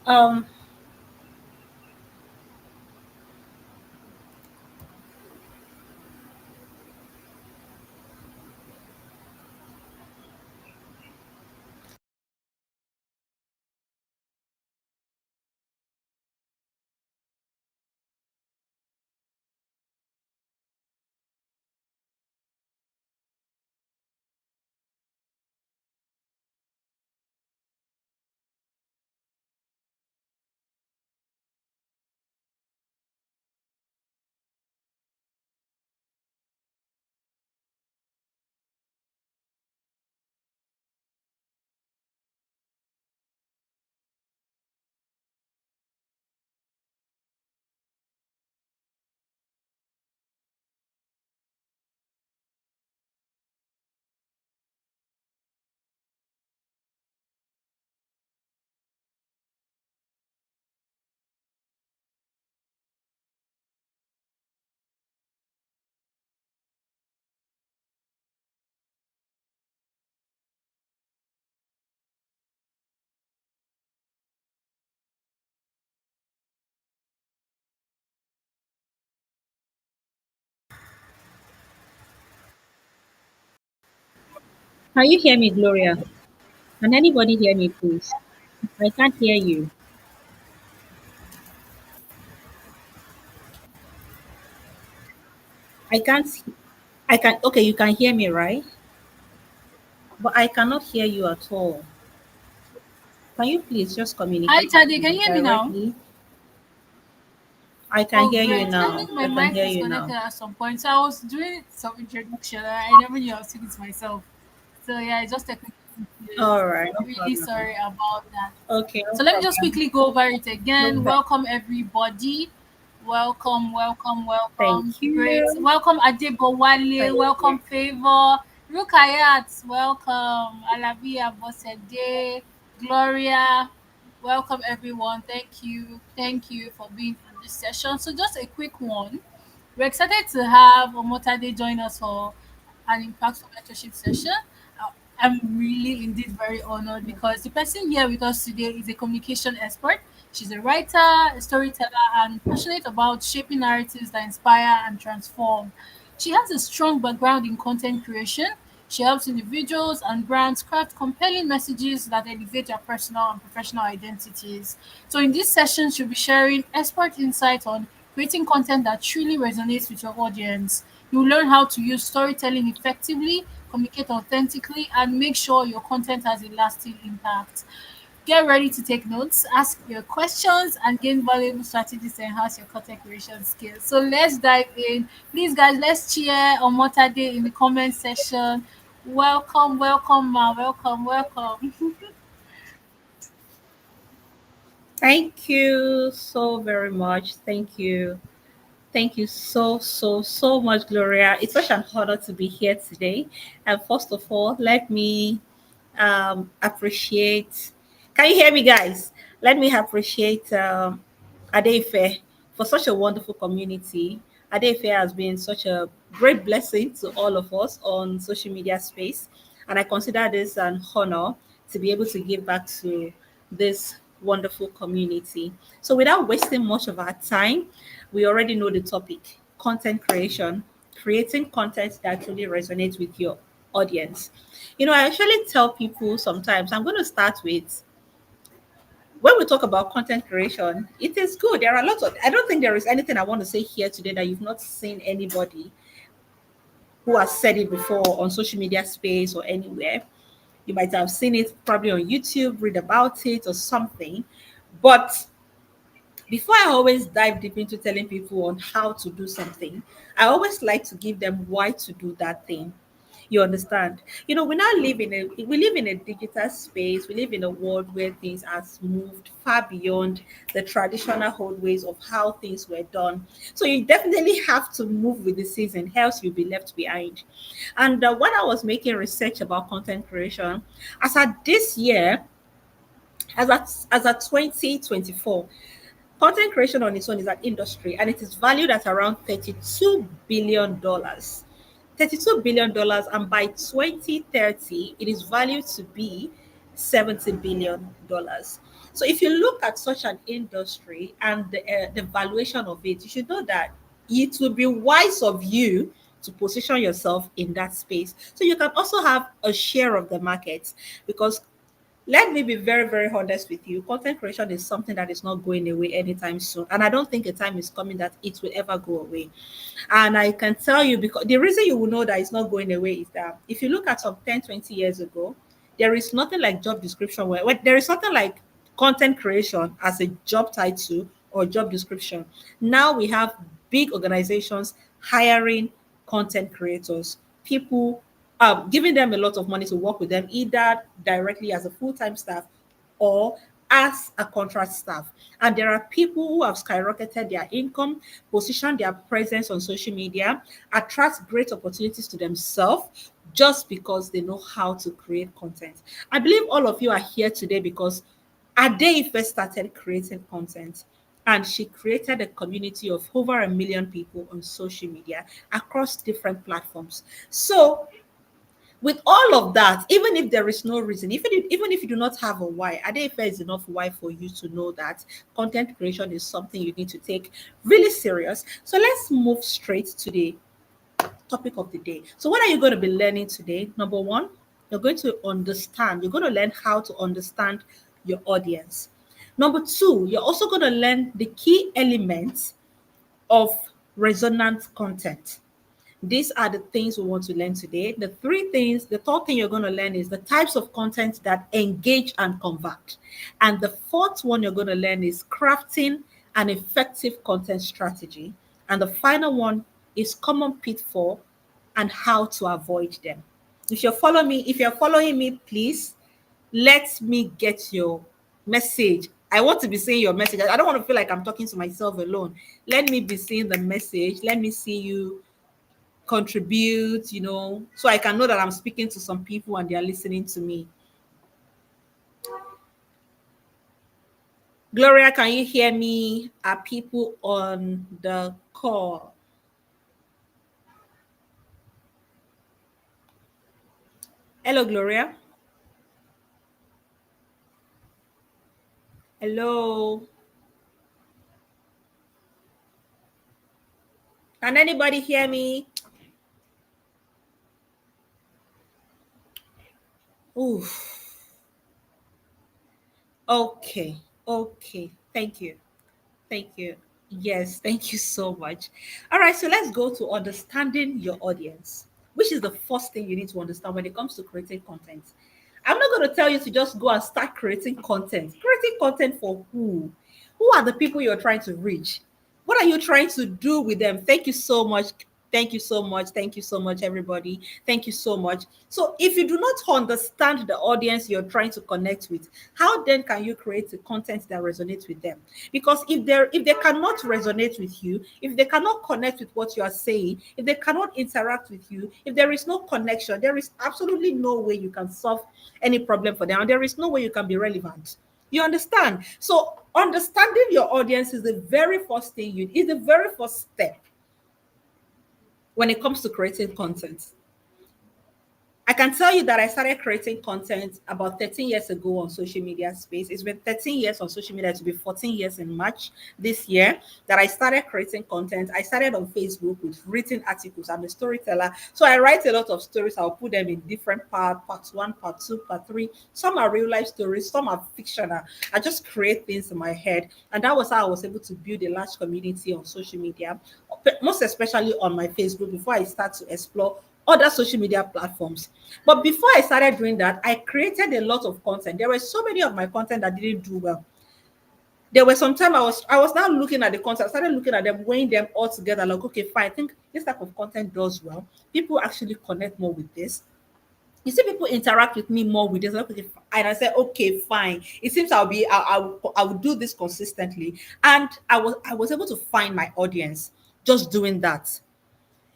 Um, can you hear me, Gloria? Can anybody hear me, please? I can't hear you. I can't. I can. Okay, you can hear me, right? But I cannot hear you at all. Can you please just Hi, communicate with Tade. Can me you hear me now? directly? I can Oh, hear you great. I now. think my I can mic hear you disconnected now. at some point. So I was doing some introduction. I never knew I was doing it myself. So yeah, I just technically confused. All right, no Really problem. sorry about that. Okay, no So let me just problem. quickly go over it No again. problem. Welcome everybody. Welcome, welcome, welcome. Thank Great. you. Welcome Adebowale. Thank you. Welcome Favor. Rukayat. Welcome. Alabia Bosede. Gloria. Welcome everyone. Thank you. Thank you for being in this session. So just a quick one. We're excited to have Omotade join us for an impactful mentorship session. Uh, I'm really indeed very honored because the person here with us today is a communication expert. She's a writer, a storyteller, and passionate about shaping narratives that inspire and transform. She has a strong background in content creation. She helps individuals and brands craft compelling messages that elevate their personal and professional identities. So, in this session, she'll be sharing expert insight on creating content that truly resonates with your audience. You'll learn how to use storytelling effectively, communicate authentically, and make sure your content has a lasting impact. Get ready to take notes, ask your questions, and gain valuable strategies to enhance your content creation skills. So let's dive in. Please, guys, let's cheer Omotade in the comment section. Welcome, welcome, ma. Welcome, welcome. Thank you so very much. Thank you. Thank you so much, Gloria. It's such an honor to be here today. And first of all, let me appreciate. Can you hear me, guys? Let me appreciate Adefe for such a wonderful community. Adefe has been such a great blessing to all of us on social media space, and I consider this an honor to be able to give back to this wonderful community. So, without wasting much of our time, we already know the topic: content creation, creating content that truly resonates with your audience. I actually tell people sometimes I'm going to start with when we talk about content creation, it is good. There are lots of, I don't think there is anything I want to say here today that you've not seen anybody who has said it before on social media space or anywhere. You might have seen it probably on YouTube, read about it or something. But before I always dive deep into telling people on how to do something, I always like to give them why to do that thing. You understand? We live in a digital space. We live in a world where things have moved far beyond the traditional old ways of how things were done. So you definitely have to move with the season, else you'll be left behind. And when I was making research about content creation, as at this year, as at 2024, content creation on its own is an industry and it is valued at around $32 billion. $32 billion, and by 2030, it is valued to be $70 billion. So, if you look at such an industry and the valuation of it, you should know that it will be wise of you to position yourself in that space so you can also have a share of the market, because let me be very, very honest with you. Content creation is something that is not going away anytime soon. And I don't think a time is coming that it will ever go away. And I can tell you, because the reason you will know that it's not going away is that if you look at some 10, 20 years ago, there is nothing like job description where there is something like content creation as a job title or job description. Now we have big organizations hiring content creators, people giving them a lot of money to work with them, either directly as a full-time staff or as a contract staff. And there are people who have skyrocketed their income, position their presence on social media, attract great opportunities to themselves just because they know how to create content. I believe all of you are here today because Ade first started creating content, and she created a community of over 1 million people on social media across different platforms. So with all of that, even if there is no reason, even if you do not have a why, Adefe is enough why for you to know that content creation is something you need to take really serious. So let's move straight to the topic of the day. So what are you going to be learning today? Number one, you're going to learn how to understand your audience. Number two, you're also going to learn the key elements of resonant content. These are the things we want to learn today. The third thing you're going to learn is the types of content that engage and convert. And the fourth one you're going to learn is crafting an effective content strategy. And the final one is common pitfall and how to avoid them. If you're following me, please let me get your message. I want to be seeing your message. I don't want to feel like I'm talking to myself alone. Let me be seeing the message. Let me see you contribute, so I can know that I'm speaking to some people and they are listening to me. Gloria, can you hear me? Are people on the call? Hello, Gloria. Hello. Can anybody hear me? Ooh. Okay. Okay. Thank you. Thank you. Yes, thank you so much. All right, so let's go to understanding your audience, which is the first thing you need to understand when it comes to creating content. I'm not going to tell you to just go and start creating content. Creating content for who? Who are the people you're trying to reach? What are you trying to do with them? Thank you so much. Thank you so much. Thank you so much, everybody. Thank you so much. So, if you do not understand the audience you're trying to connect with, how then can you create the content that resonates with them? Because if they cannot resonate with you, if they cannot connect with what you are saying, if they cannot interact with you, if there is no connection, there is absolutely no way you can solve any problem for them, and there is no way you can be relevant. You understand? So understanding your audience is the very first thing is the very first step when it comes to creating content. I can tell you that I started creating content about 13 years ago on social media space. It's been 13 years on social media, to be 14 years in March this year that I started creating content. I started on Facebook with written articles. I'm a storyteller. So I write a lot of stories. I'll put them in different parts one, part two, part three. Some are real life stories, some are fictional. I just create things in my head. And that was how I was able to build a large community on social media, most especially on my Facebook, before I start to explore other social media platforms. But before I started doing that, I created a lot of content. There were so many of my content that didn't do well. There were some time I was now looking at the content, I started looking at them, weighing them all together, like, okay, fine, I think this type of content does well. People actually connect more with this. You see, people interact with me more with this. Like, okay, and I said, okay, fine. It seems I will do this consistently. And I was able to find my audience just doing that.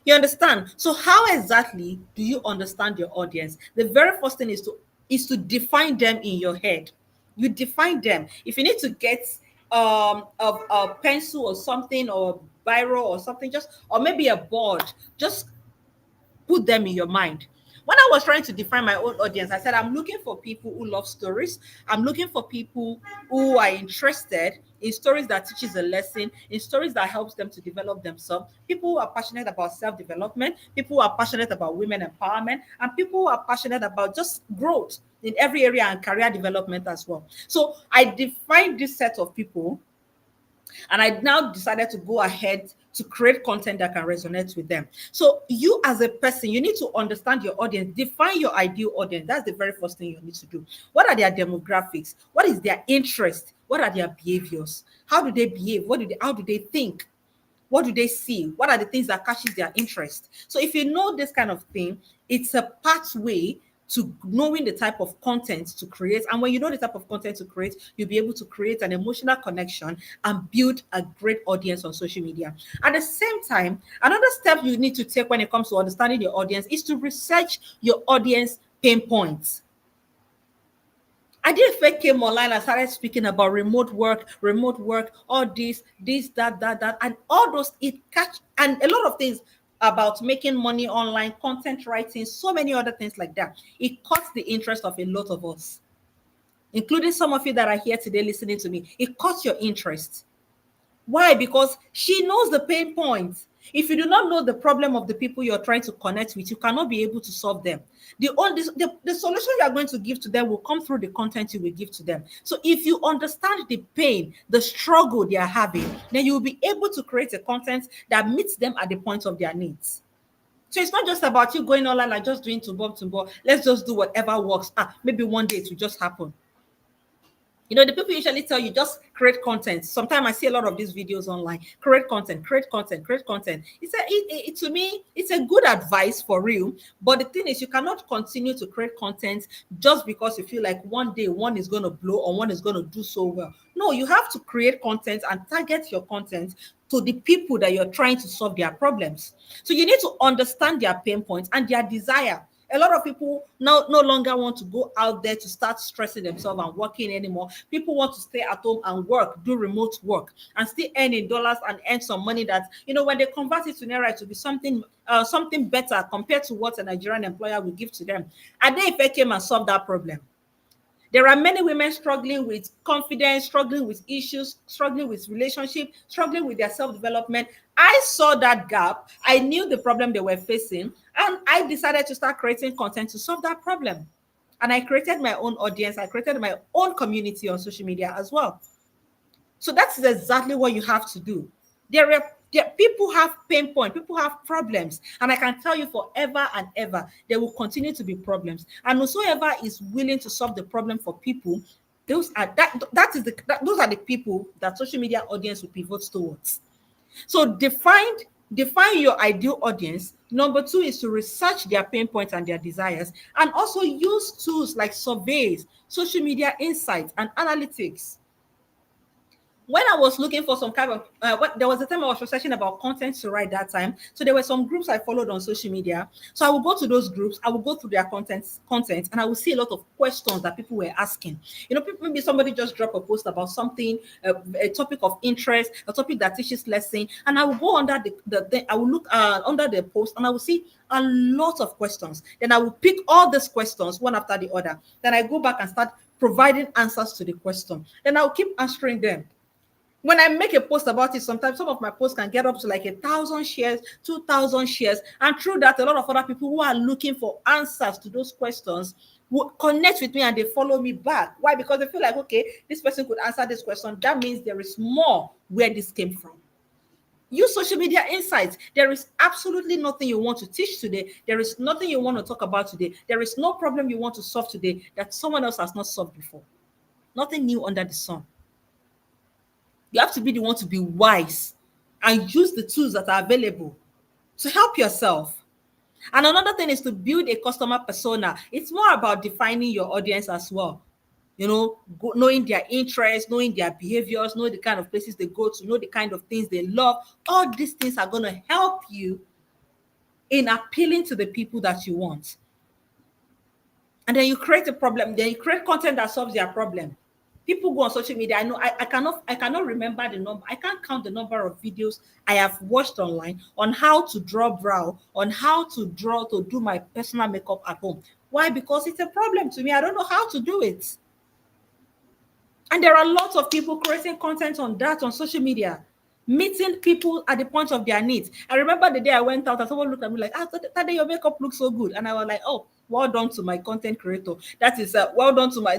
You understand? So how exactly do you understand your audience? The very first thing is to define them in your head. You define them. If you need to get a pencil or something, or biro or something, just, or maybe a board, just put them in your mind. When I was trying to define my own audience, I said I'm looking for people who love stories. I'm looking for people who are interested in stories that teaches a lesson, in stories that helps them to develop themselves, people who are passionate about self-development, people who are passionate about women empowerment, and people who are passionate about just growth in every area and career development as well. So I defined this set of people, and I now decided to go ahead to create content that can resonate with them. So you as a person, you need to understand your audience, define your ideal audience. That's the very first thing you need to do. What are their demographics? What is their interest? What are their behaviors? How do they behave? How do they think? What do they see? What are the things that catches their interest? So if you know this kind of thing, it's a pathway to knowing the type of content to create. And when you know the type of content to create, you'll be able to create an emotional connection and build a great audience on social media. At the same time, another step you need to take when it comes to understanding your audience is to research your audience pain points. I did fake came online and started speaking about remote work, all this, that, and all those it catch, and a lot of things about making money online, content writing, so many other things like that. It caught the interest of a lot of us, including some of you that are here today listening to me. It caught your interest. Why? Because she knows the pain points. If you do not know the problem of the people you're trying to connect with, you cannot be able to solve them. The solution you are going to give to them will come through the content you will give to them. So if you understand the pain, the struggle they are having, then you will be able to create a content that meets them at the point of their needs. So it's not just about you going online and just doing to bob. Let's just do whatever works. Maybe one day it will just happen. You know, the people usually tell you just create content. Sometimes I see a lot of these videos online. Create content, create content, create content. To me, it's a good advice for real. But the thing is, you cannot continue to create content just because you feel like one day one is going to blow or one is going to do so well. No, you have to create content and target your content to the people that you're trying to solve their problems. So you need to understand their pain points and their desire. A lot of people no longer want to go out there to start stressing themselves and working anymore. People want to stay at home and work, do remote work, and still earn in dollars and earn some money that, when they convert it to naira, to be something better compared to what a Nigerian employer will give to them. And then if I came and solve that problem. There are many women struggling with confidence, struggling with issues, struggling with relationship, struggling with their self-development. I saw that gap. I knew the problem they were facing, and I decided to start creating content to solve that problem. And I created my own audience. I created my own community on social media as well. So that's exactly what you have to do. Yeah, people have pain point, people have problems, and I can tell you forever and ever there will continue to be problems. And whosoever is willing to solve the problem for people, those are the people that social media audience will pivot towards. So define your ideal audience. Number two is to research their pain points and their desires, and also use tools like surveys, social media insights, and analytics. When I was looking for some kind of there was a time I was researching about content to write that time. So there were some groups I followed on social media. So I would go to those groups, I would go through their content, and I would see a lot of questions that people were asking. Maybe somebody just dropped a post about something, a topic of interest, a topic that teaches lesson, and I would go under I would look under the post, and I would see a lot of questions. Then I would pick all these questions one after the other. Then I go back and start providing answers to the question. Then I'll keep answering them. When I make a post about it, sometimes some of my posts can get up to like 1,000 shares, 2,000 shares. And through that, a lot of other people who are looking for answers to those questions will connect with me and they follow me back. Why? Because they feel like, okay, this person could answer this question. That means there is more where this came from. Use social media insights. There is absolutely nothing you want to teach today. There is nothing you want to talk about today. There is no problem you want to solve today that someone else has not solved before. Nothing new under the sun. You have to be the one to be wise and use the tools that are available to help yourself. And another thing is to build a customer persona. It's more about defining your audience as well. Knowing their interests, knowing their behaviors, know the kind of places they go to, know the kind of things they love. All these things are going to help you in appealing to the people that you want. And then you create a problem. Then you create content that solves their problem. People go on social media. I know I cannot remember the number. I can't count the number of videos I have watched online on how to draw brow, on how to do my personal makeup at home. Why? Because it's a problem to me. I don't know how to do it. And there are lots of people creating content on that on social media, meeting people at the point of their needs. I remember the day I went out and someone looked at me like, that day your makeup looks so good. And I was like, oh, well done to my content creator. That is well done to my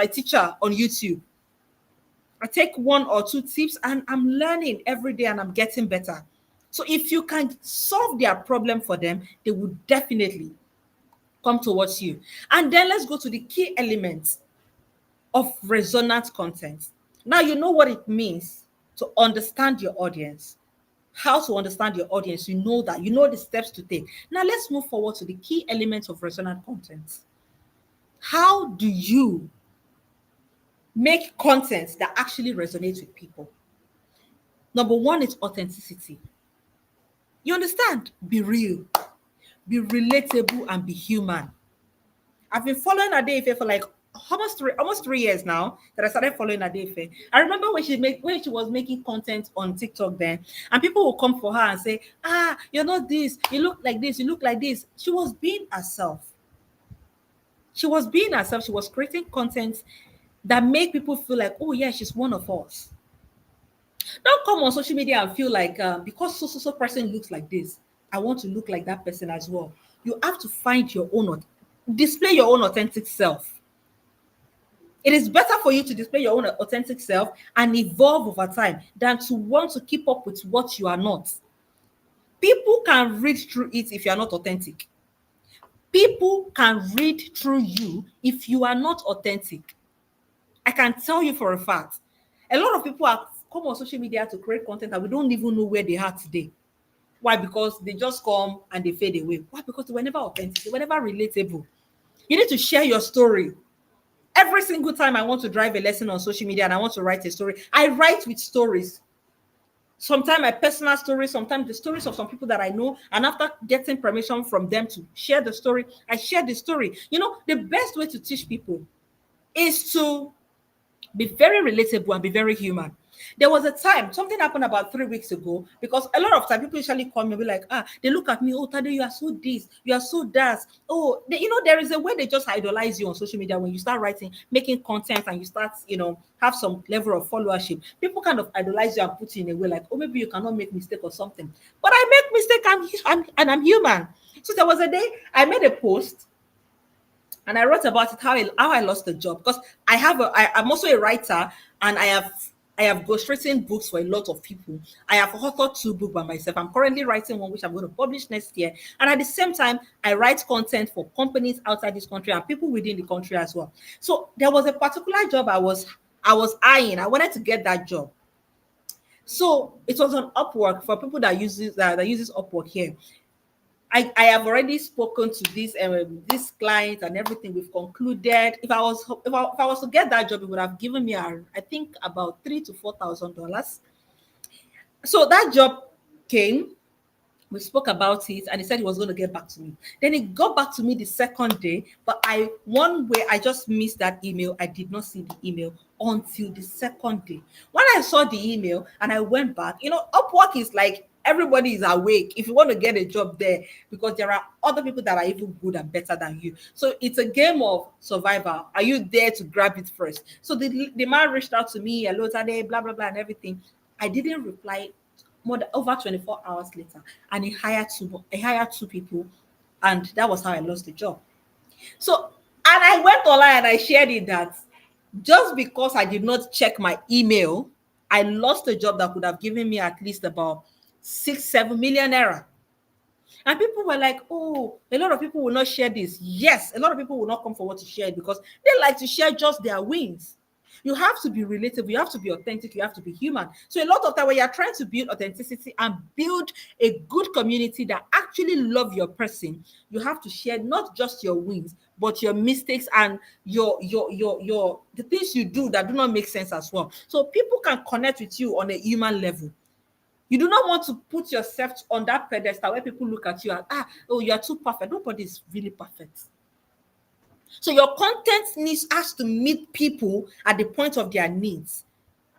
teacher on YouTube. I take one or two tips and I'm learning every day and I'm getting better. So if you can solve their problem for them, they will definitely come towards you. And then let's go to the key elements of resonant content. Now you know what it means to understand your audience. How to understand your audience. You know that. You know the steps to take. Now let's move forward to the key elements of resonant content. How do you make content that actually resonates with people? Number one is authenticity. You understand? Be real, be relatable, and be human. I've been following Adefe for like almost 3 years now that I started following Adefe. I remember when she was making content on TikTok then, and people will come for her and say, you're not this, you look like this, you look like this. She was being herself. She was being herself. She was creating content that make people feel like, oh yeah, she's one of us. Don't come on social media and feel like because so person looks like this, I want to look like that person as well. You have to find your own, display your own authentic self. It is better for you to display your own authentic self and evolve over time than to want to keep up with what you are not. People can read through it if you are not authentic. People can read through you if you are not authentic. I can tell you for a fact. A lot of people have come on social media to create content and we don't even know where they are today. Why? Because they just come and they fade away. Why? Because they were never authentic. They were never relatable. You need to share your story. Every single time I want to drive a lesson on social media and I want to write a story, I write with stories. Sometimes my personal stories, sometimes the stories of some people that I know. And after getting permission from them to share the story, I share the story. The best way to teach people is to be very relatable and be very human. There was a time, something happened about 3 weeks ago, because a lot of time people usually call me and be like, they look at me, oh, Tade, you are so this, you are so that. Oh, there is a way they just idolize you on social media when you start writing, making content, and you start, have some level of followership. People kind of idolize you and put you in a way like, oh, maybe you cannot make mistake or something. But I make mistake and I'm human. So there was a day I made a post and I wrote about it how I lost the job, because I'm also a writer and I I have ghostwritten books for a lot of people. I have authored 2 books by myself. I'm currently writing one which I'm going to publish next year. And at the same time, I write content for companies outside this country and people within the country as well. So there was a particular job I was eyeing. I wanted to get that job. So it was on Upwork for people that uses Upwork here. I have already spoken to this client and everything. We've concluded. If I was to get that job, it would have given me I think about $3,000 to $4,000. So that job came. We spoke about it, and he said he was going to get back to me. Then he got back to me the second day, but one way I just missed that email. I did not see the email until the second day. When I saw the email and I went back, Upwork is like everybody is awake if you want to get a job there, because there are other people that are even good and better than you. So it's a game of survival. Are you there to grab it first? So the man reached out to me, hello, today, blah, blah, blah, and everything. I didn't reply more than over 24 hours later, and he hired two people, and that was how I lost the job. So, and I went online and I shared it that just because I did not check my email, I lost a job that could have given me at least about 6-7 million naira. And people were like, oh, a lot of people will not share this. Yes, a lot of people will not come forward to share it because they like to share just their wins. You have to be relatable, you have to be authentic, you have to be human. So a lot of time when you're trying to build authenticity and build a good community that actually love your person, you have to share not just your wins, but your mistakes and your the things you do that do not make sense as well. So people can connect with you on a human level. You do not want to put yourself on that pedestal where people look at you and, oh, you are too perfect. Nobody is really perfect. So your content needs has to meet people at the point of their needs.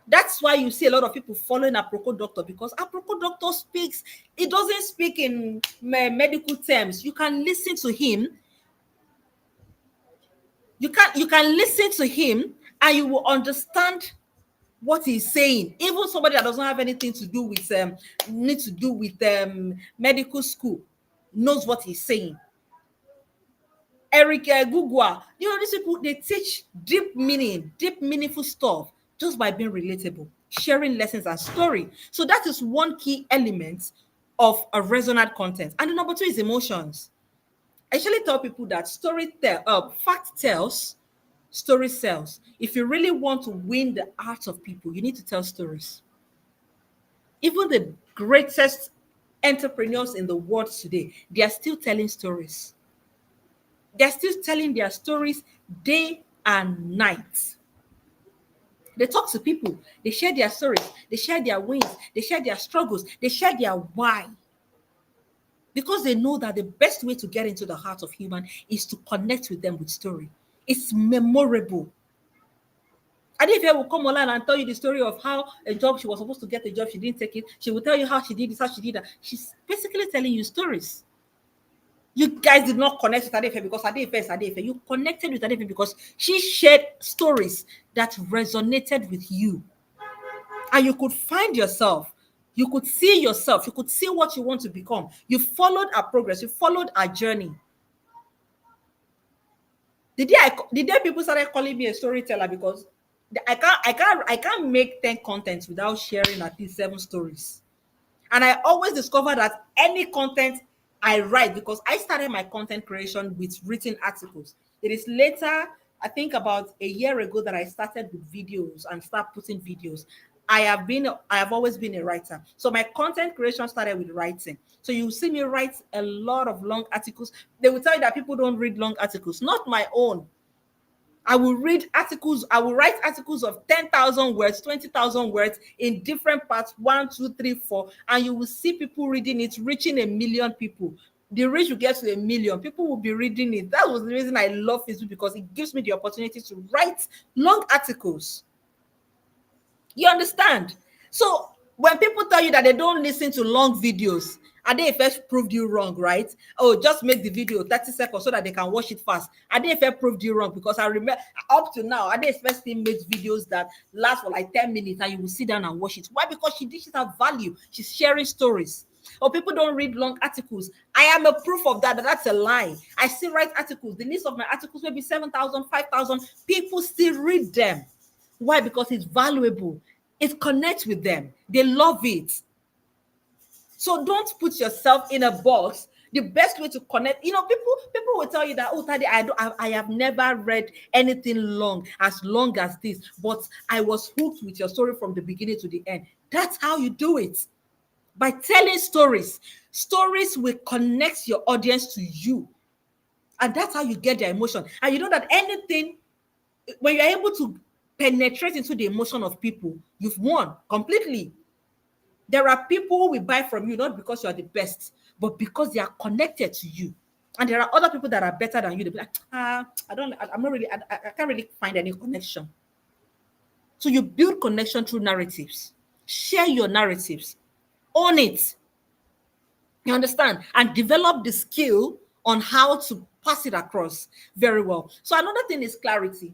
That's why you see a lot of people following Aproko Doctor, because Aproko Doctor speaks, it doesn't speak in medical terms. You can listen to him. You can listen to him and you will understand what he's saying. Even somebody that doesn't have anything to do with medical school knows what he's saying. Eric Gugwa, these people, they teach deep meaning, deep meaningful stuff just by being relatable, sharing lessons and story. So that is one key element of a resonant content. And the number 2 is emotions. I usually tell people that fact tells, story sells. If you really want to win the heart of people, you need to tell stories. Even the greatest entrepreneurs in the world today, they are still telling stories. They're still telling their stories day and night. They talk to people, they share their stories, they share their wins, they share their struggles, they share their why. Because they know that the best way to get into the heart of human is to connect with them with story. It's memorable. Adifia will come online and tell you the story of how a job, she was supposed to get a job, she didn't take it. She will tell you how she did this, how she did that. She's basically telling you stories. You guys did not connect with Adefe because Adefe is Adefe. You connected with Adefe because she shared stories that resonated with you. And you could find yourself. You could see yourself. You could see what you want to become. You followed our progress. You followed our journey. The day people started calling me a storyteller, because I can't make 10 contents without sharing at least 7 stories. And I always discover that any content I write, because I started my content creation with written articles. It is later, I think about a year ago, that I started with videos and start putting videos. I have always been a writer. So my content creation started with writing. So you see me write a lot of long articles. They will tell you that people don't read long articles, not my own. I will read articles. I will write articles of 10,000 words, 20,000 words in different parts, 1, 2, 3, 4, and you will see people reading it, reaching 1 million people. The reach will get to 1 million. People will be reading it. That was the reason I love Facebook, because it gives me the opportunity to write long articles. You understand? So when people tell you that they don't listen to long videos, and they first proved you wrong, right? Oh, just make the video 30 seconds so that they can watch it fast. And they first proved you wrong, because I remember up to now, and they first still made videos that last for like 10 minutes and you will sit down and watch it. Why? Because she dishes have value. She's sharing stories. Or people don't read long articles. I am a proof of that, that's a lie. I still write articles. The list of my articles may be 7,000, 5,000. People still read them. Why? Because it's valuable. It connects with them. They love it. So don't put yourself in a box. The best way to connect, people will tell you that, oh, Tadi, I have never read anything long as this, but I was hooked with your story from the beginning to the end. That's how you do it. By telling stories. Stories will connect your audience to you. And that's how you get their emotion. And you know that anything, when you're able to penetrate into the emotion of people, you've won completely. There are people who will buy from you not because you are the best, but because they are connected to you. And there are other people that are better than you. They'll be like, I'm not really, I can't really find any connection. So you build connection through narratives. Share your narratives. Own it. You understand? And develop the skill on how to pass it across very well. So another thing is clarity.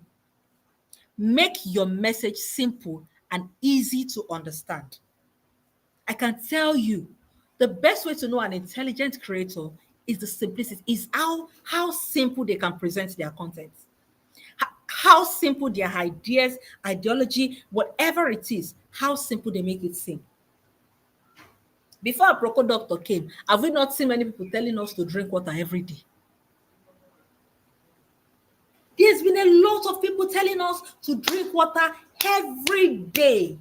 Make your message simple and easy to understand. I can tell you the best way to know an intelligent creator is the simplicity, is how simple they can present their content. How simple their ideas, ideology, whatever it is, how simple they make it seem. Before a Proco doctor came, have we not seen many people telling us to drink water every day? There's been a lot of people telling us to drink water every day.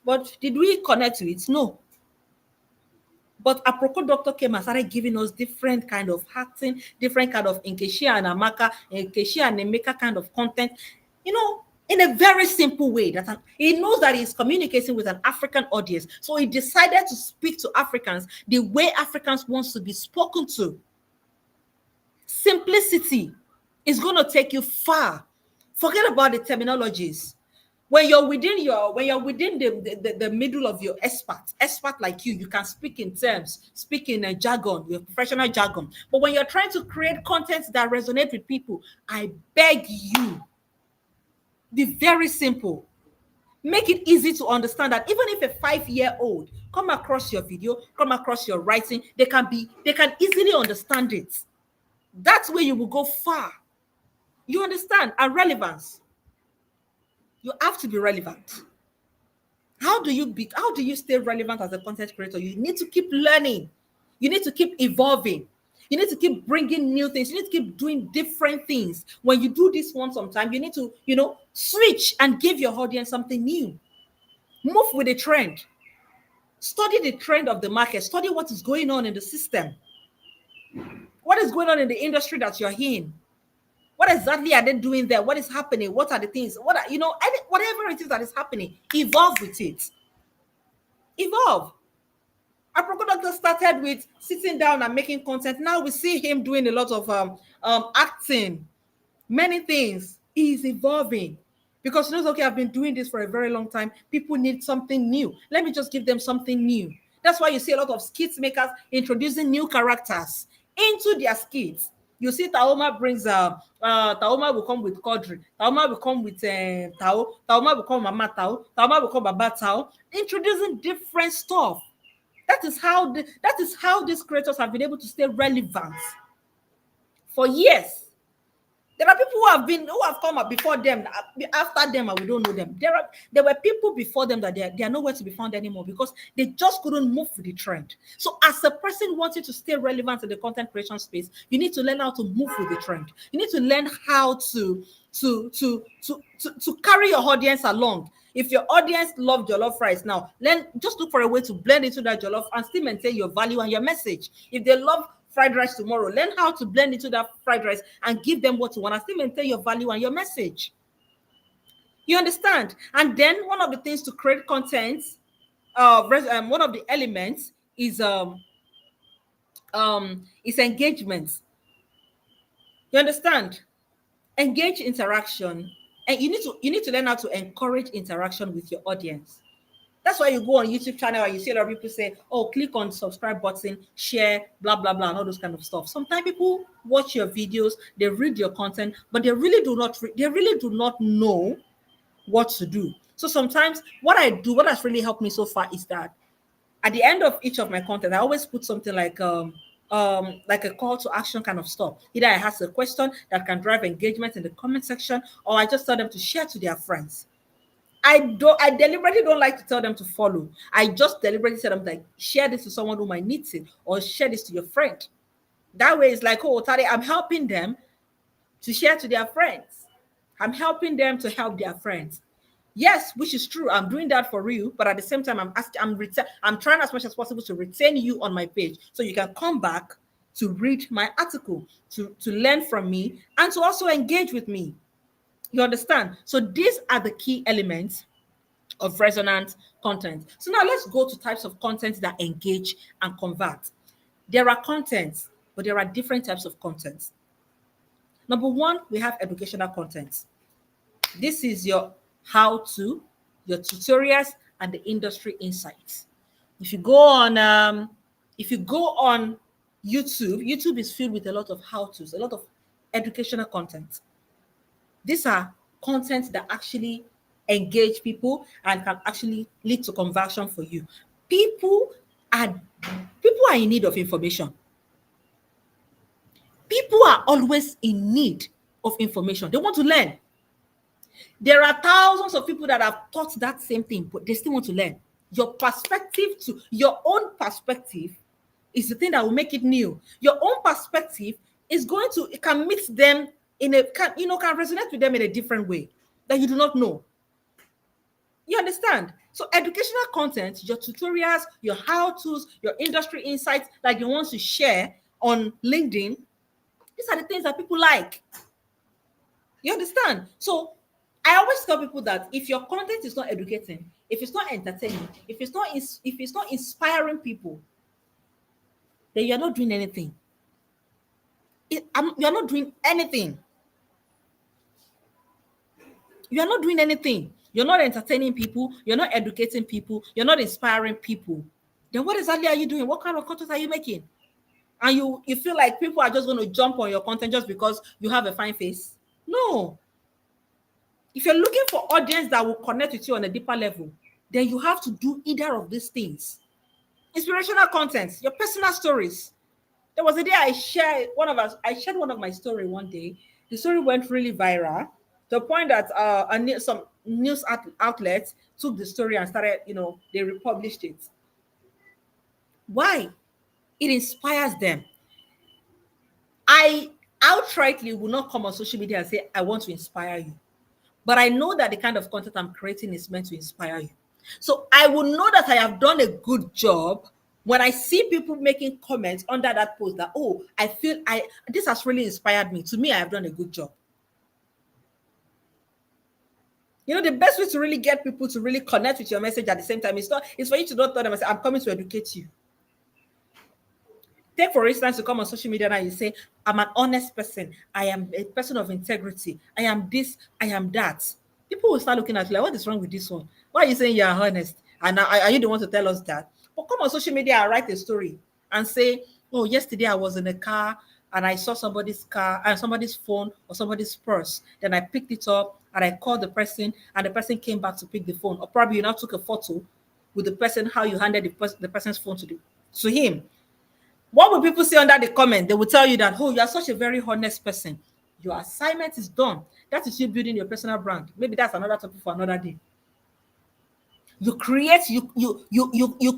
But did we connect to it? No. But a Proco doctor came and started giving us different kind of acting, different kind of Nkeshia and Amaka, Nkeshia and Emeka kind of content, in a very simple way. That he knows that he's communicating with an African audience. So he decided to speak to Africans the way Africans wants to be spoken to. Simplicity is going to take you far. Forget about the terminologies. When you're within the middle of your expert like you can speak in terms, speak in a jargon, your professional jargon. But when you're trying to create content that resonate with people, I beg you, be very simple. Make it easy to understand that even if a 5-year-old come across your video, come across your writing, they can easily understand it. That's where you will go far. You understand? And relevance. You have to be relevant. How do you stay relevant as a content creator? You need to keep learning. You need to keep evolving. You need to keep bringing new things. You need to keep doing different things. When you do this one sometime, you need to, switch and give your audience something new. Move with the trend. Study the trend of the market. Study what is going on in the system. What is going on in the industry that you're in? What exactly are they doing there? What is happening? What are the things? Whatever it is that is happening, evolve with it. Evolve. Our doctor started with sitting down and making content. Now we see him doing a lot of acting, many things. He's evolving because he knows, okay, I've been doing this for a very long time. People need something new. Let me just give them something new. That's why you see a lot of skits makers introducing new characters into their skits. You see Taoma brings Taoma will come with Kodri, Taoma will come with Tao, Taoma will come Mama Tao, Taoma will come Baba Tao, introducing different stuff. That is how these creators have been able to stay relevant for years. There are people who have come up before them, after them, and we don't know them. There were people before them that they are nowhere to be found anymore because they just couldn't move with the trend. So as a person wanting to stay relevant in the content creation space, you need to learn how to move with the trend. You need to learn how to carry your audience along. If your audience love jollof rice now, just look for a way to blend into that jollof and still maintain your value and your message. If they love fried rice tomorrow, learn how to blend into that fried rice and give them what you want and still maintain your value and your message. You understand? And then one of the things to create content, one of the elements is engagement. You understand? Engage interaction, and you need to learn how to encourage interaction with your audience. That's why you go on YouTube channel and you see a lot of people say, oh, click on subscribe button, share, blah, blah, blah, and all those kind of stuff. Sometimes people watch your videos, they read your content, but they really do not know what to do. So sometimes what has really helped me so far is that at the end of each of my content, I always put something like a call to action kind of stuff. Either I ask a question that can drive engagement in the comment section, or I just tell them to share to their friends. I deliberately don't like to tell them to follow. I just deliberately tell them like share this to someone who might need it, or share this to your friend. That way it's like, oh, Tade, I'm helping them to share to their friends. I'm helping them to help their friends. Yes, which is true. I'm doing that for real, but at the same time, I'm trying as much as possible to retain you on my page so you can come back to read my article, to learn from me, and to also engage with me. You understand? So these are the key elements of resonant content. So now let's go to types of content that engage and convert. There are contents, but there are different types of content. Number one, we have educational content. This is your how to, your tutorials, and the industry insights. If you go on, if you go on YouTube, YouTube is filled with a lot of how tos, a lot of educational content. These are content that actually engage people and can actually lead to conversion for you. People are people are in need of information. People are always in need of information. They want to learn. There are thousands of people that have taught that same thing, but they still want to learn. Your own perspective is the thing that will make it new. Your own perspective is going to, it can meet them can resonate with them in a different way that you do not know. You understand? So educational content, your tutorials, your how-tos, your industry insights, like the ones you share on LinkedIn, these are the things that people like. You understand? So I always tell people that if your content is not educating, if it's not entertaining, if it's not inspiring people, then you're not doing anything. You're not doing anything. You're not doing anything. You're not entertaining people. You're not educating people. You're not inspiring people. Then what exactly are you doing? What kind of content are you making? And you feel like people are just going to jump on your content just because you have a fine face? No. If you're looking for audience that will connect with you on a deeper level, then you have to do either of these things. Inspirational content, your personal stories. There was a day I shared one of my story one day. The story went really viral to the point that some news outlets took the story and started, they republished it. Why? It inspires them. I outrightly will not come on social media and say, I want to inspire you. But I know that the kind of content I'm creating is meant to inspire you. So I will know that I have done a good job when I see people making comments under that post that, oh, I feel this has really inspired me. To me, I have done a good job. The best way to really get people to really connect with your message at the same time is for you to not tell them, I'm coming to educate you. Take, for instance, you come on social media and you say, I'm an honest person. I am a person of integrity. I am this, I am that. People will start looking at you like, what is wrong with this one? Why are you saying you're honest? And are you the one to tell us that? But come on social media and write a story and say, oh, yesterday I was in a car and I saw somebody's car and somebody's phone or somebody's purse. Then I picked it up and I called the person and the person came back to pick the phone. Or probably you now took a photo with the person, how you handed the person's phone to him. What will people say under the comment? They will tell you that, oh, you are such a very honest person. Your assignment is done. That is you building your personal brand. Maybe that's another topic for another day. You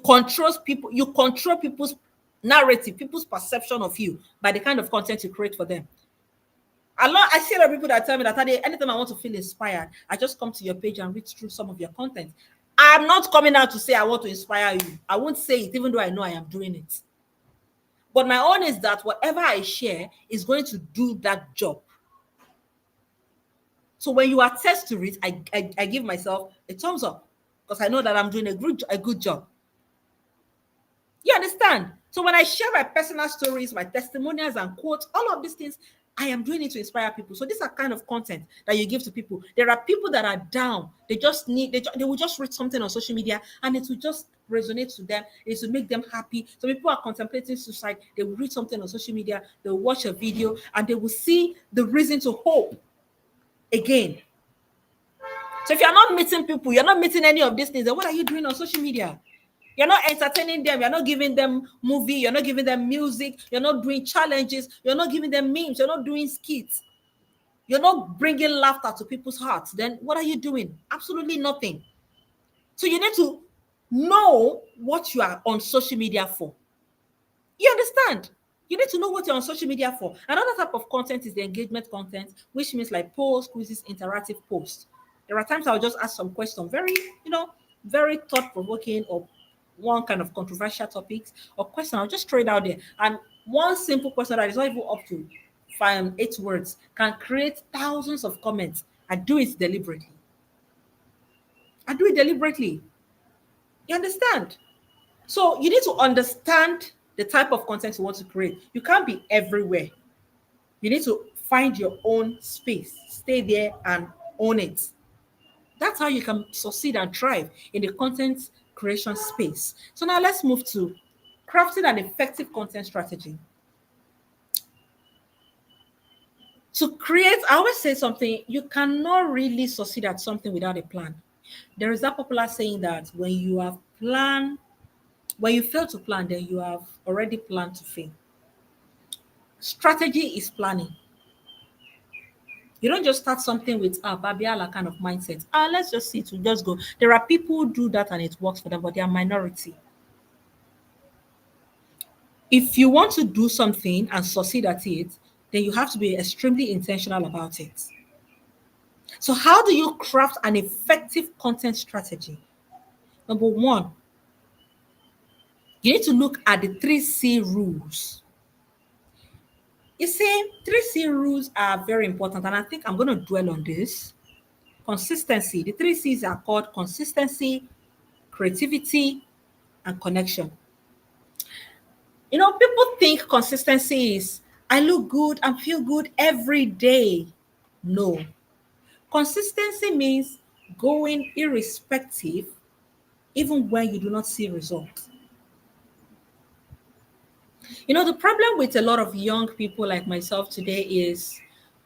control people's narrative, people's perception of you by the kind of content you create for them. I see a lot of people that tell me that anytime I want to feel inspired, I just come to your page and read through some of your content. I'm not coming out to say I want to inspire you. I won't say it, even though I know I am doing it. But my own is that whatever I share is going to do that job. So when you attest to it, I give myself a thumbs up because I know that I'm doing a good job. You understand? So when I share my personal stories, my testimonials and quotes, all of these things, I am doing it to inspire people. So these are kind of content that you give to people. There are people that are down. They will just read something on social media and it will just resonate to them. It will make them happy. So people are contemplating suicide. They will read something on social media. They will watch a video and they will see the reason to hope again. So if you're not meeting people, you're not meeting any of these things, then what are you doing on social media? You're not entertaining them. You're not giving them movie. You're not giving them music. You're not doing challenges. You're not giving them memes. You're not doing skits. You're not bringing laughter to people's hearts. Then what are you doing? Absolutely nothing. So you need to know what you are on social media for. You understand? You need to know what you're on social media for. Another type of content is the engagement content, which means like polls, quizzes, interactive posts. There are times I'll just ask some question, very, very thought provoking or one kind of controversial topics or question. I'll just throw it out there. And one simple question that is not even up to 8 words can create thousands of comments. I do it deliberately. I do it deliberately. You understand? So you need to understand the type of content you want to create. You can't be everywhere. You need to find your own space, stay there and own it. That's how you can succeed and thrive in the content creation space. So now let's move to crafting an effective content strategy. To create, I always say something, you cannot really succeed at something without a plan. There is that popular saying that when you fail to plan, then you have already planned to fail. Strategy is planning. You don't just start something with Babiala kind of mindset. Let's just see to just go. There are people who do that and it works for them, but they are minority. If you want to do something and succeed at it, then you have to be extremely intentional about it. So, how do you craft an effective content strategy? Number one, you need to look at the 3C rules. You see, 3C rules are very important, and I think I'm going to dwell on this. Consistency. The 3Cs are called consistency, creativity, and connection. People think consistency is I look good and feel good every day. No. Consistency means going irrespective, even when you do not see results. The problem with a lot of young people like myself today is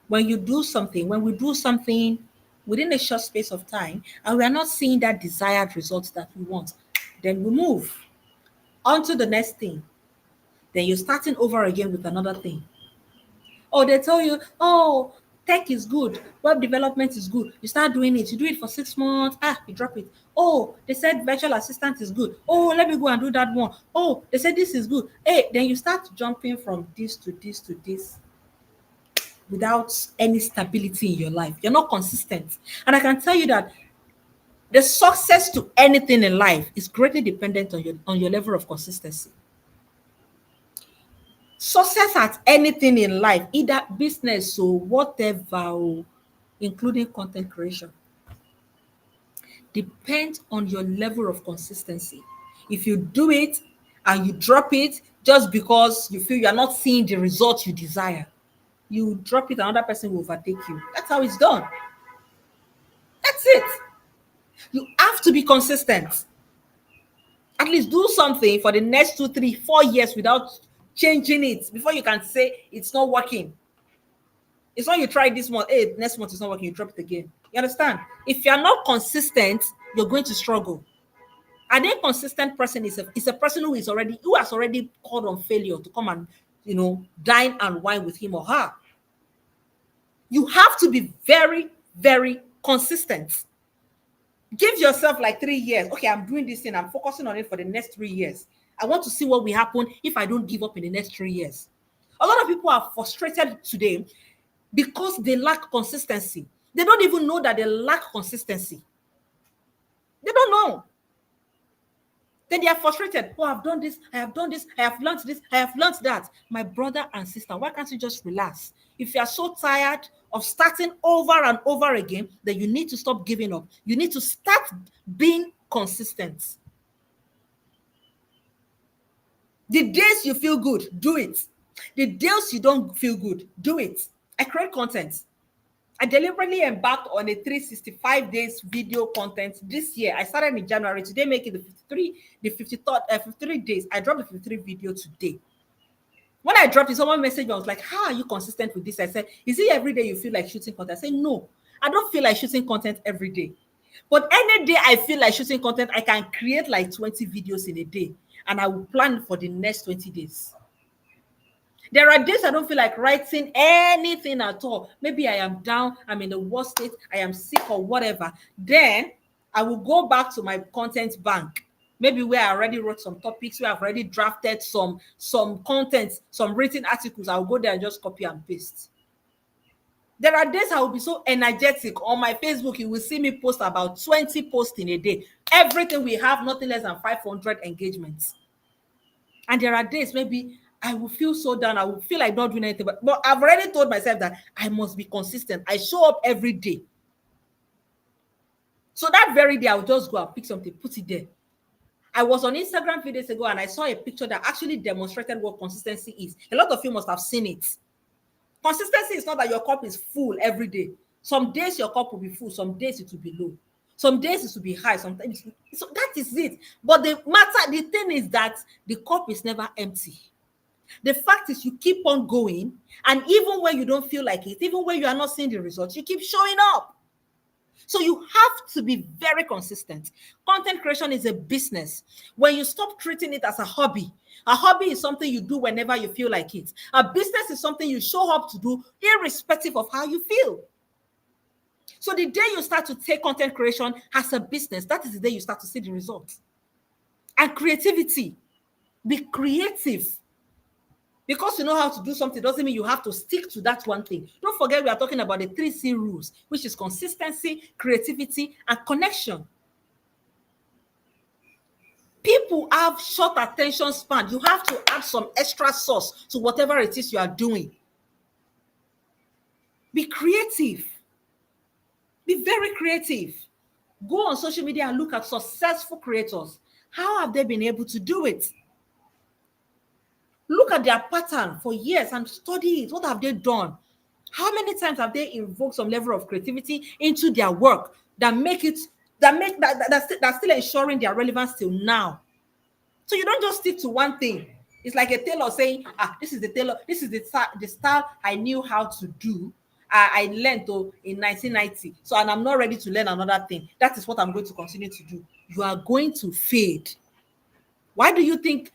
when we do something within a short space of time and we are not seeing that desired result that we want, then we move on to the next thing. Then you're starting over again with another thing. Or they tell you, oh, tech is good, web development is good. You start doing it, you do it for 6 months, you drop it. Oh, they said virtual assistant is good. Oh, let me go and do that one. Oh, they said this is good. Hey, then you start jumping from this to this to this without any stability in your life. You're not consistent. And I can tell you that the success to anything in life is greatly dependent on your level of consistency. Success at anything in life, either business or whatever, including content creation, depends on your level of consistency. If you do it and you drop it just because you feel you are not seeing the results you desire, you drop it, another person will overtake you. That's how it's done. That's it. You have to be consistent. At least do something for the next 2, 3, 4 years without changing it before you can say it's not working. It's when you try this month, hey, next month it's not working, you drop it again. You understand? If you're not consistent, you're going to struggle. An inconsistent person is a person who has already called on failure to come and dine and wine with him or her. You have to be very, very consistent. Give yourself like 3 years. Okay, I'm doing this thing. I'm focusing on it for the next 3 years. I want to see what will happen if I don't give up in the next 3 years. A lot of people are frustrated today because they lack consistency. They don't even know that they lack consistency. They don't know. Then they are frustrated. Oh, I've done this. I have done this. I have learned this. I have learned that. My brother and sister, why can't you just relax? If you are so tired of starting over and over again, then you need to stop giving up. You need to start being consistent. The days you feel good, do it. The days you don't feel good, do it. I create content. I deliberately embarked on a 365 days video content this year. I started in January. Today, making the 53 days. I dropped the 53 video today. When I dropped it, someone messaged me. I was like, how are you consistent with this? I said, is it every day you feel like shooting content? I said, no, I don't feel like shooting content every day. But any day I feel like shooting content, I can create like 20 videos in a day. And I will plan for the next 20 days. There are days I don't feel like writing anything at all. Maybe I am down, I'm in the worst state, I am sick or whatever. Then I will go back to my content bank. Maybe where I already wrote some topics, where I've already drafted some content, some written articles. I'll go there and just copy and paste. There are days I will be so energetic. On my Facebook, you will see me post about 20 posts in a day. Everything we have, nothing less than 500 engagements. And there are days maybe I will feel so down. I will feel like not doing anything. But I've already told myself that I must be consistent. I show up every day. So that very day, I'll just go and pick something, put it there. I was on Instagram a few days ago and I saw a picture that actually demonstrated what consistency is. A lot of you must have seen it. Consistency is not that your cup is full every day. Some days your cup will be full, some days it will be low. Some days it will be high, sometimes. So that is it. But the thing is that the cup is never empty. The fact is you keep on going, and even when you don't feel like it, even when you are not seeing the results, you keep showing up. So you have to be very consistent. Content creation is a business. When you stop treating it as a hobby is something you do whenever you feel like it. A business is something you show up to do irrespective of how you feel. So the day you start to take content creation as a business, that is the day you start to see the results. And creativity. Be creative. Because you know how to do something doesn't mean you have to stick to that one thing. Don't forget we are talking about the 3C rules, which is consistency, creativity, and connection. People have short attention span. You have to add some extra sauce to whatever it is you are doing. Be creative. Be very creative. Go on social media and look at successful creators. How have they been able to do it? Look at their pattern for years and study it. What have they done? How many times have they invoked some level of creativity into their work that's still ensuring their relevance till now? So you don't just stick to one thing. It's like a tailor saying, this is the style I knew how to do. I learned in 1990. So, and I'm not ready to learn another thing. That is what I'm going to continue to do. You are going to fade. Why do you think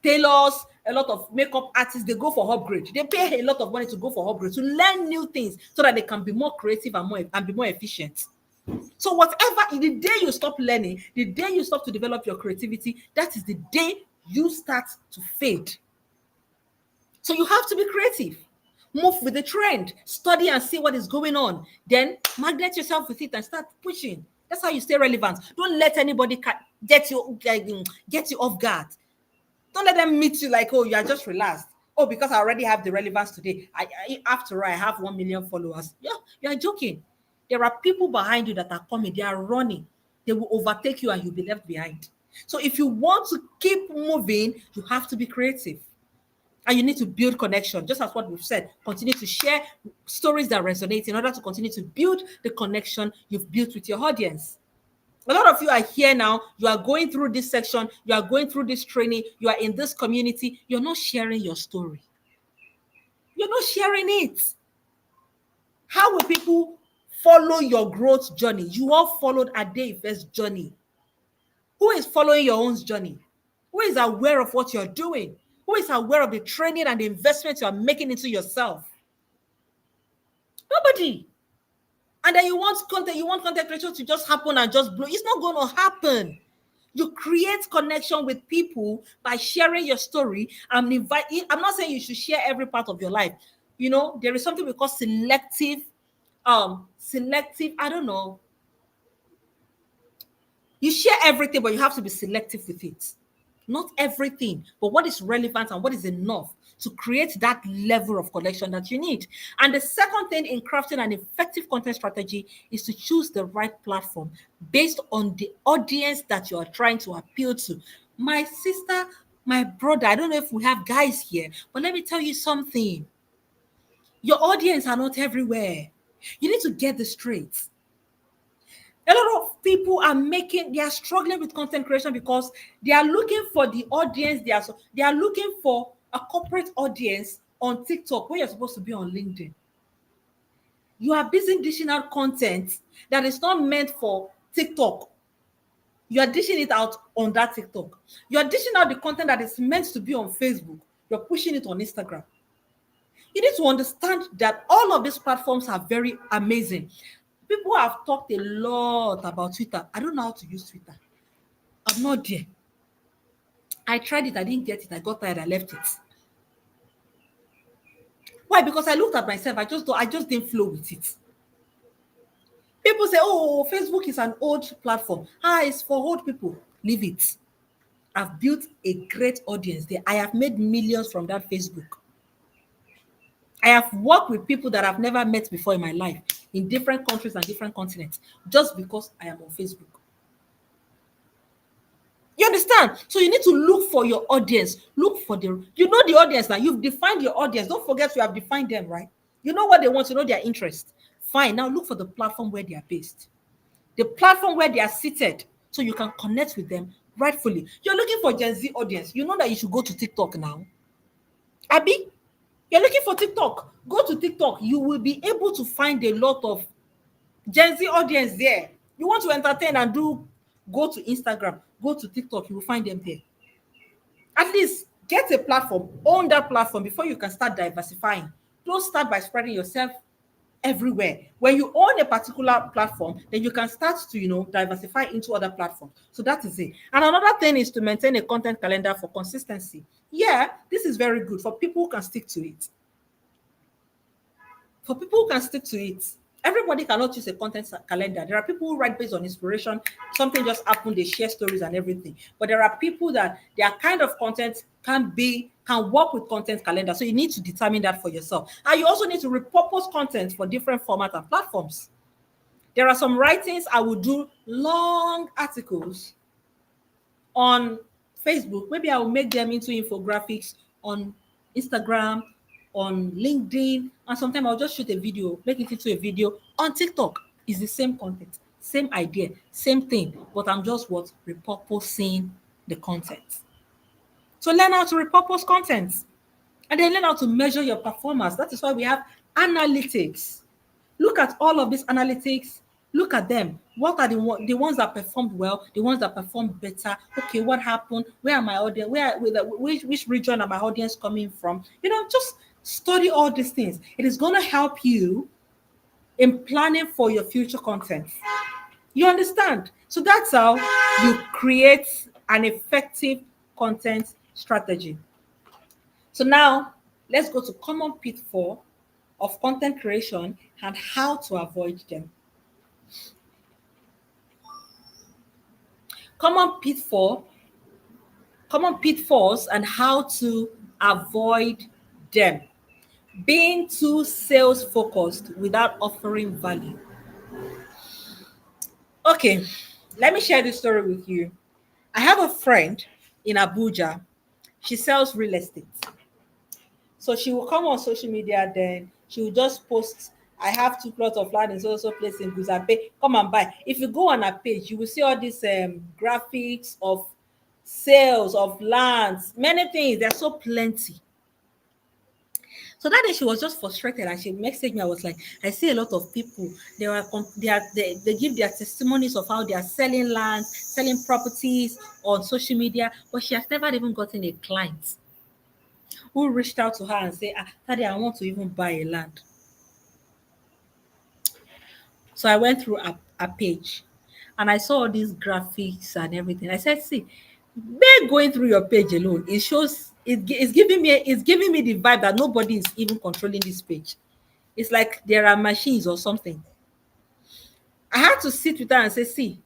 tailors, a lot of makeup artists, they go for upgrade? They pay a lot of money to go for upgrade, to learn new things so that they can be more creative and be more efficient. So whatever, the day you stop learning, the day you stop to develop your creativity, that is the day you start to fade. So you have to be creative. Move with the trend. Study and see what is going on. Then magnet yourself with it and start pushing. That's how you stay relevant. Don't let anybody get you off guard. Don't let them meet you like, oh, you are just relaxed. Oh, because I already have the relevance today. After all, I have 1 million followers. Yeah, you are joking. There are people behind you that are coming. They are running. They will overtake you and you'll be left behind. So if you want to keep moving, you have to be creative. And you need to build connection, just as what we've said. Continue to share stories that resonate in order to continue to build the connection you've built with your audience. A lot of you are here now. You are going through this section. You are going through this training. You are in this community. You're not sharing your story. You're not sharing it. How will people follow your growth journey? You all followed Adeife's journey. Who is following your own journey? Who is aware of what you're doing? Who is aware of the training and the investment you are making into yourself? Nobody. And then you want content creation to just happen and just blow. It's not going to happen. You create connection with people by sharing your story and invite. I'm not saying you should share every part of your life. You know, there is something we call selective, I don't know. You share everything, but you have to be selective with it. Not everything, but what is relevant and what is enough to create that level of connection that you need. And the second thing in crafting an effective content strategy is to choose the right platform based on the audience that you are trying to appeal to. My sister, my brother, I don't know if we have guys here, but let me tell you something. Your audience are not everywhere. You need to get this straight. A lot of people they are struggling with content creation because they are looking for the audience. They are looking for a corporate audience on TikTok when you're supposed to be on LinkedIn. You are busy dishing out content that is not meant for TikTok. You are dishing it out on that TikTok. You are dishing out the content that is meant to be on Facebook. you're pushing it on Instagram. You need to understand that all of these platforms are very amazing. People have talked a lot about Twitter. I don't know how to use Twitter. I'm not there. I tried it, I didn't get it, I got tired, I left it. Why? Because I looked at myself, I just didn't flow with it. People say, oh, Facebook is an old platform. It's for old people. Leave it. I've built a great audience there. I have made millions from that Facebook. I have worked with people that I've never met before in my life in different countries and different continents just because I am on Facebook. You understand? So you need to look for your audience. Look for you know the audience now. You've defined your audience. Don't forget you have defined them, right? You know what they want, you know their interest. Fine. Now look for the platform where they are based. The platform where they are seated so you can connect with them rightfully. You're looking for Gen Z audience. You know that you should go to TikTok now. Abby, you're looking for TikTok. Go to TikTok. You will be able to find a lot of Gen Z audience there. You want to entertain and go to Instagram, go to TikTok, you will find them there. At least get a platform, own that platform before you can start diversifying. Don't start by spreading yourself everywhere. When you own a particular platform, then you can start to, diversify into other platforms. So that is it. And another thing is to maintain a content calendar for consistency. Yeah, this is very good for people who can stick to it. For people who can stick to it, everybody cannot use a content calendar. There are people who write based on inspiration. Something just happened, they share stories and everything. But there are people that their kind of content can work with content calendar. So you need to determine that for yourself. And you also need to repurpose content for different formats and platforms. There are some writings I will do long articles on Facebook. Maybe I will make them into infographics on Instagram, on LinkedIn, and sometimes I'll just shoot a video, make it into a video on TikTok. It's the same content, same idea, same thing, but I'm just repurposing the content. So learn how to repurpose content and then learn how to measure your performance. That is why we have analytics. Look at all of these analytics. Look at them. What are the ones that performed well, the ones that performed better? Okay, what happened? Where are my audience? Which region are my audience coming from? Just study all these things. It is going to help you in planning for your future content. You understand? So that's how you create an effective content strategy. So now let's go to common pitfall of content creation and how to avoid them. Common pitfalls and how to avoid them. Being too sales focused without offering value. Okay, let me share this story with you. I have a friend in Abuja. She sells real estate. So she will come on social media, then she will just post, I have 2 plots of land in so place in Guzape. Come and buy. If you go on her page, you will see all these graphics of sales of lands, many things. There's so plenty. So that day she was just frustrated and she messaged me. I was like, I see a lot of people. They give their testimonies of how they are selling lands, selling properties on social media, but she has never even gotten a client who reached out to her and say, Daddy, I want to even buy a land. So I went through a page and I saw all these graphics and everything. I said, see, by going through your page alone, it shows it's giving me the vibe that nobody is even controlling this page. It's like there are machines or something. I had to sit with her and say, see,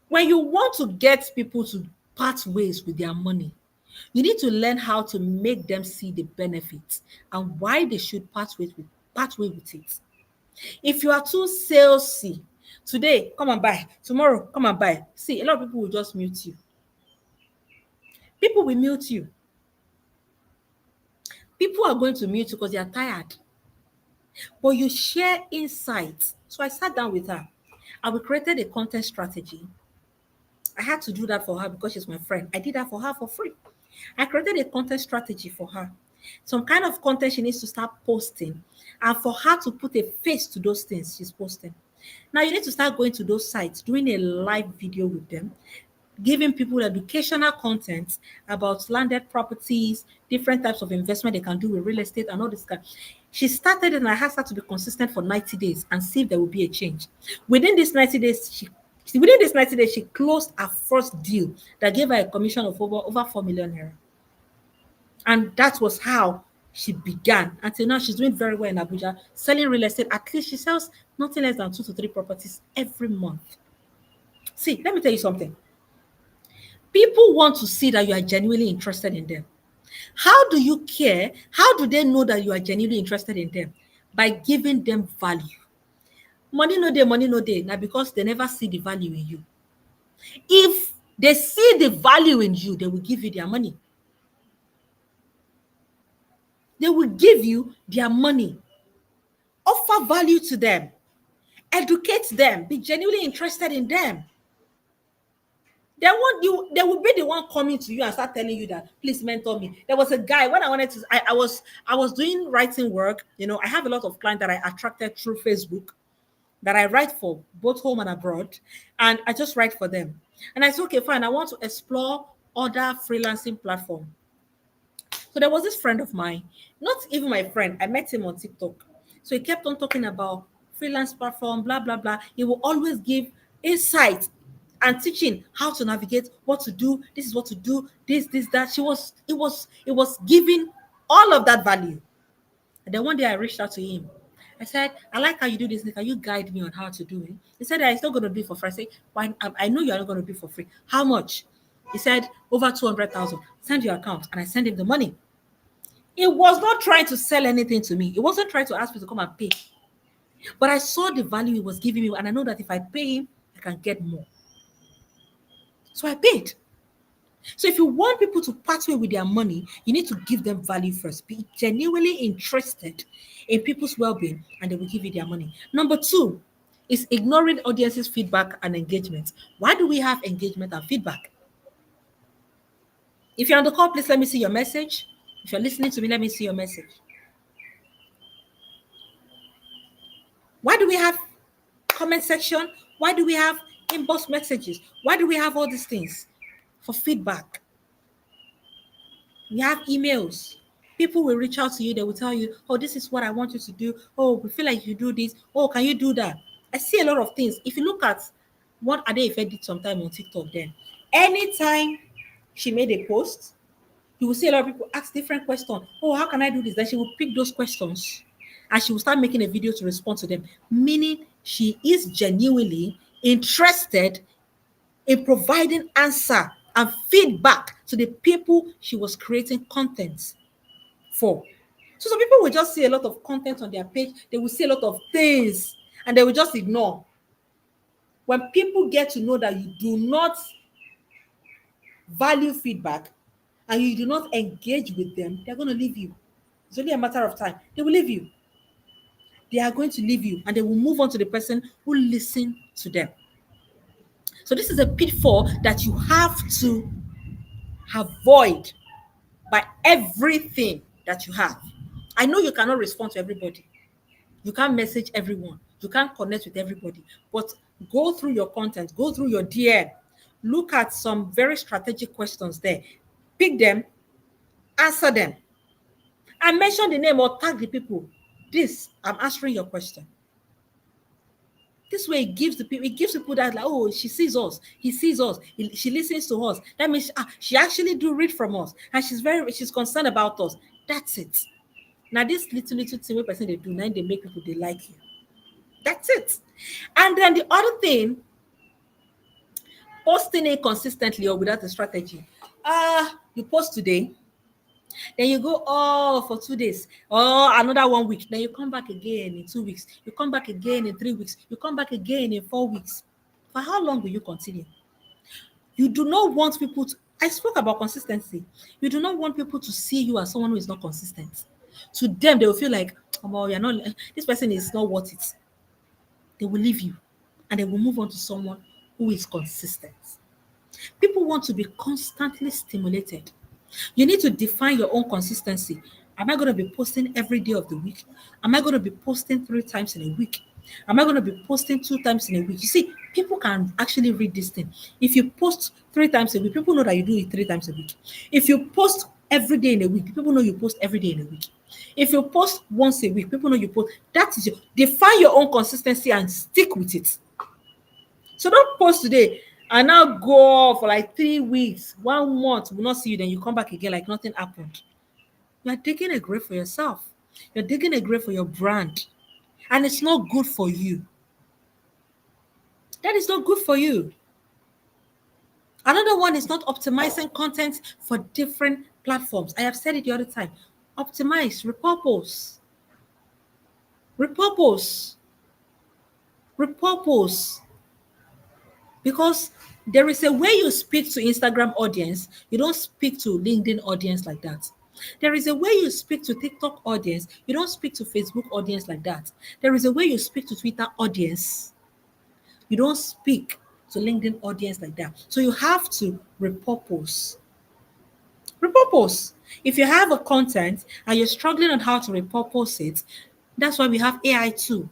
when you want to get people to part ways with their money, you need to learn how to make them see the benefits and why they should part way with it. If you are too salesy, today come and buy, tomorrow come and buy. See, a lot of people will just mute you. People will mute you. People are going to mute you because they are tired. But you share insights. So I sat down with her and we created a content strategy. I had to do that for her because she's my friend. I did that for her for free. I created a content strategy for her. Some kind of content she needs to start posting, and for her to put a face to those things she's posting. Now you need to start going to those sites, doing a live video with them, giving people educational content about landed properties, different types of investment they can do with real estate and all this kind. She started it and I asked her to be consistent for 90 days and see if there will be a change. Within these 90 days, within this 90 days, she closed her first deal that gave her a commission of over 4 million naira. And that was how she began. Until now, she's doing very well in Abuja, selling real estate. At least she sells nothing less than 2 to 3 properties every month. See, let me tell you something. People want to see that you are genuinely interested in them. How do you care? How do they know that you are genuinely interested in them? By giving them value. Money no day. Now because they never see the value in you. If they see the value in you, they will give you their money. They will give you their money. Offer value to them. Educate them. Be genuinely interested in them. They will be the one coming to you and start telling you that please mentor me. There was a guy when I wanted to I was doing writing work. I have a lot of clients that I attracted through Facebook that I write for both home and abroad, and I just write for them. And I said, okay, fine, I want to explore other freelancing platform. So there was this friend of mine, not even my friend, I met him on TikTok. So he kept on talking about freelance platform, blah, blah, blah. He will always give insight and teaching how to navigate, what to do, this is what to do, this, that. It was giving all of that value. And then one day I reached out to him. I said, I like how you do this. Can you guide me on how to do it? He said, it's not going to be for free. I said, why? I know you're not going to be for free. How much? He said, over 200,000. Send your account. And I sent him the money. It was not trying to sell anything to me. It wasn't trying to ask me to come and pay. But I saw the value he was giving me. And I know that if I pay him, I can get more. So I paid. So if you want people to part way with their money, you need to give them value first. Be genuinely interested in people's well-being, and they will give you their money. Number two is ignoring audience's feedback and engagement. Why do we have engagement and feedback? If you're on the call, please let me see your message. If you're listening to me, let me see your message. Why do we have comment section? Why do we have inbox messages? Why do we have all these things? For feedback. We have emails. People will reach out to you. They will tell you, oh, this is what I want you to do. Oh, we feel like you do this. Oh, can you do that? I see a lot of things. If you look at what Ade Ife did sometime on TikTok then, anytime she made a post, you will see a lot of people ask different questions. Oh, how can I do this? Then she will pick those questions and she will start making a video to respond to them, meaning she is genuinely interested in providing answer and feedback to the people she was creating content for. So some people will just see a lot of content on their page. They will see a lot of things and they will just ignore. When people get to know that you do not value feedback and you do not engage with them, they're going to leave you. It's only a matter of time. They will leave you. They are going to leave you and they will move on to the person who listened to them. So this is a pitfall that you have to avoid by everything that you have. I know you cannot respond to everybody. You can't message everyone. You can't connect with everybody. But go through your content, go through your DM, look at some very strategic questions there. Pick them, answer them, and mention the name or tag the people. This, I'm answering your question. This way it gives people that like, oh, she sees us, he sees us, she listens to us. That means she actually do read from us, and she's concerned about us. That's it. Now this little thing what person they do, now they make people they like you. That's it. And then the other thing, posting it consistently or without a strategy. You post today, then you go for 2 days or another 1 week, then you come back again in 2 weeks, you come back again in 3 weeks, you come back again in 4 weeks. For how long will you continue? You do not want people to, I spoke about consistency. You do not want people to see you as someone who is not consistent. To them, they will feel like, oh, you're not, this person is not worth it. They will leave you and they will move on to someone who is consistent. People want to be constantly stimulated. You need to define your own consistency. Am I going to be posting every day of the week? Am I going to be posting 3 times in a week? Am I going to be posting 2 times in a week? You see, people can actually read this thing. If you post 3 times a week, people know that you do it 3 times a week. If you post every day in a week, people know you post every day in a week. If you post once a week, people know you post. That is your define your own consistency and stick with it. So don't post today and now go for like 3 weeks, 1 month, will not see you, then you come back again like nothing happened. You're digging a grave for yourself. You're digging a grave for your brand. And it's not good for you. That is not good for you. Another one is not optimizing content for different platforms. I have said it the other time. Optimize, repurpose, repurpose, repurpose. Because there is a way you speak to Instagram audience, you don't speak to LinkedIn audience like that. There is a way you speak to TikTok audience, you don't speak to Facebook audience like that. There is a way you speak to Twitter audience, you don't speak to LinkedIn audience like that. So you have to repurpose. Repurpose. If you have a content and you're struggling on how to repurpose it, that's why we have AI too.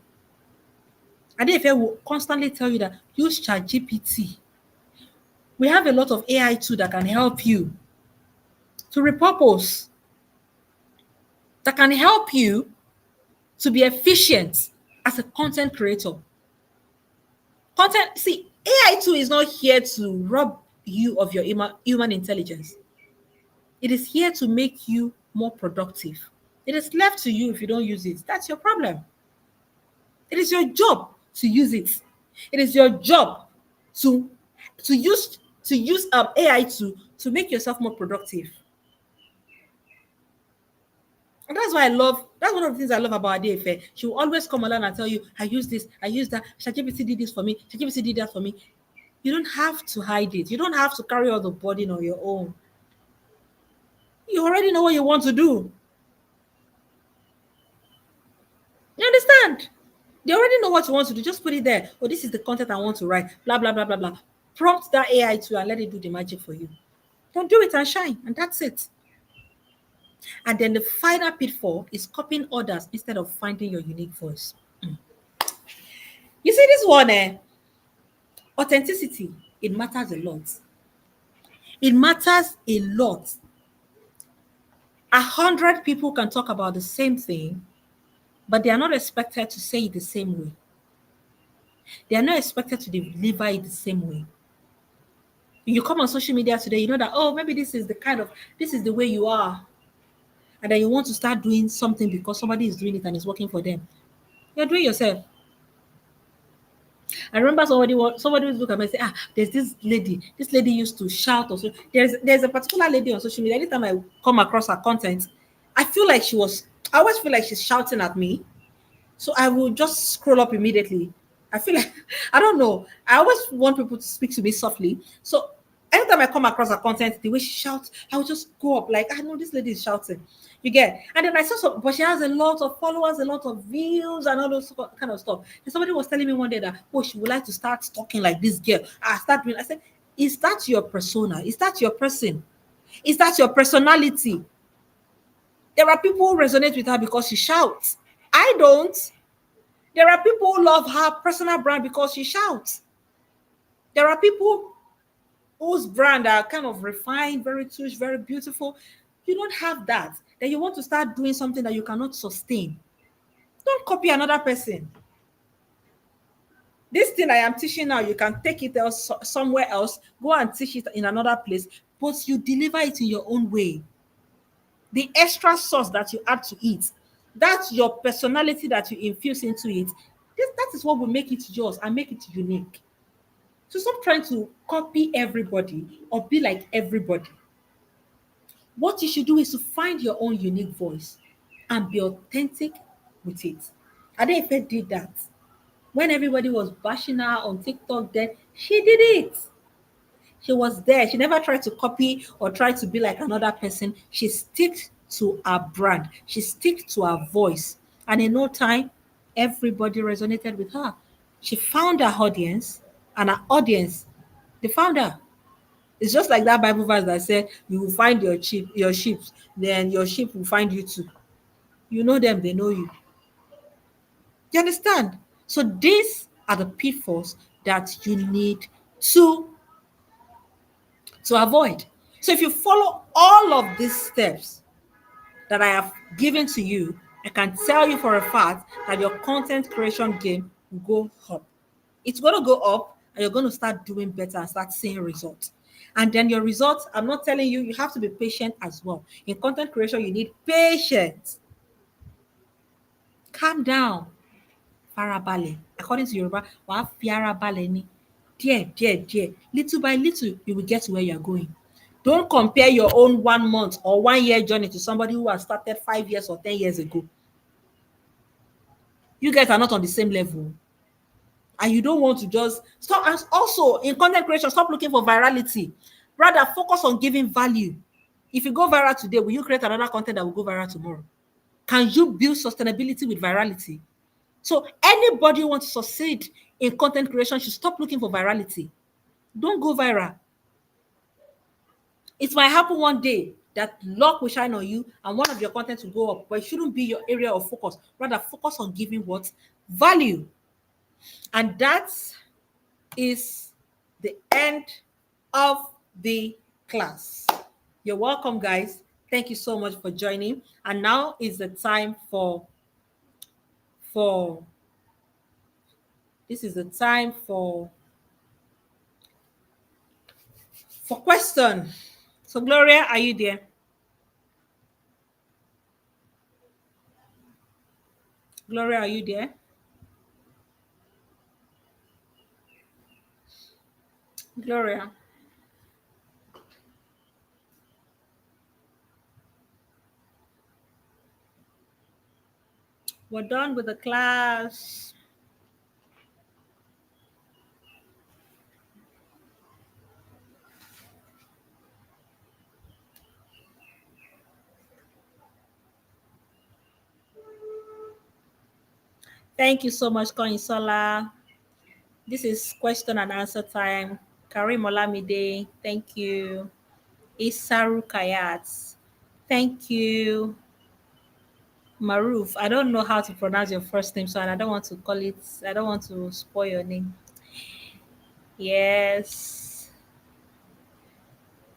And if I will constantly tell you that use ChatGPT, we have a lot of AI too that can help you to repurpose, that can help you to be efficient as a content creator. Content, see, AI too is not here to rob you of your human intelligence. It is here to make you more productive. It is left to you if you don't use it. That's your problem. It is your job to use it. It is your job to use AI to make yourself more productive. And that's why that's one of the things I love about Adefe. She will always come along and tell you, I use this, I use that. ChatGPT did this for me, ChatGPT did that for me. You don't have to hide it. You don't have to carry all the burden on your own. You already know what you want to do. You understand? They already know what you want to do. Just put it there. Oh, this is the content I want to write. Blah, blah, blah, blah, blah. Prompt that AI to and let it do the magic for you. Don't do it and shine. And that's it. And then the final pitfall is copying others instead of finding your unique voice. You see this one, authenticity, it matters a lot. It matters a lot. 100 people can talk about the same thing, but they are not expected to say it the same way. They are not expected to deliver it the same way. You come on social media today, you know that, oh, maybe this is the way you are. And then you want to start doing something because somebody is doing it and it's working for them. You're doing yourself. I remember somebody was looking at me and say, there's this lady. This lady used to shout or so. There's a particular lady on social media. Anytime I come across her content, I always feel like she's shouting at me. So I will just scroll up immediately. I feel like I don't know. I always want people to speak to me softly. So anytime I come across her content, the way she shouts, I will just go up like, I know this lady is shouting. You get, and then I saw some, but she has a lot of followers, a lot of views, and all those kind of stuff. And somebody was telling me one day that, oh, she would like to start talking like this girl. I said, is that your persona? Is that your person? Is that your personality? There are people who resonate with her because she shouts. I don't. There are people who love her personal brand because she shouts. There are people whose brand are kind of refined, very touch, very beautiful. You don't have that. Then you want to start doing something that you cannot sustain. Don't copy another person. This thing I am teaching now, you can take it else, somewhere else, go and teach it in another place, but you deliver it in your own way. The extra sauce that you add to it, that's your personality that you infuse into it. That is what will make it yours and make it unique. So stop trying to copy everybody or be like everybody. What you should do is to find your own unique voice and be authentic with it. Adefe did that. When everybody was bashing her on TikTok, then she did it. She was there. She never tried to copy or try to be like another person. She stick to her brand. She stick to her voice. And in no time, everybody resonated with her. She found her audience, and her audience, they found her. It's just like that Bible verse that said, you will find your sheep, then your sheep will find you too. You know them, they know you. You understand? So these are the pitfalls that you need to avoid. So if you follow all of these steps that I have given to you, I can tell you for a fact that your content creation game will go up. It's going to go up and you're going to start doing better and start seeing results. And then your results, I'm not telling you, you have to be patient as well. In content creation, you need patience. Calm down. Farabalẹ̀. According to Yoruba, wàá fi ara balẹ̀ ni. Díẹ̀, díẹ̀, díẹ̀. Little by little, you will get to where you're going. Don't compare your own 1 month or 1 year journey to somebody who has started 5 years or 10 years ago. You guys are not on the same level. And you don't want to just stop. And also, in content creation, stop looking for virality. Rather, focus on giving value. If you go viral today, will you create another content that will go viral tomorrow? Can you build sustainability with virality? So anybody who wants to succeed in content creation should stop looking for virality. Don't go viral. It might happen one day that luck will shine on you and one of your content will go up, but it shouldn't be your area of focus. Rather, focus on giving what? Value. And that is the end of the class. You're welcome, guys. Thank you so much for joining. And now is the time for this is the time for question. So Gloria, are you there? Gloria, are you there? Gloria. We're done with the class. Thank you so much, Koinsola. This is question and answer time. Karim Olamide, thank you. Isaru Kayat, thank you. Maruf, I don't know how to pronounce your first name, so I don't want to call it, I don't want to spoil your name. Yes.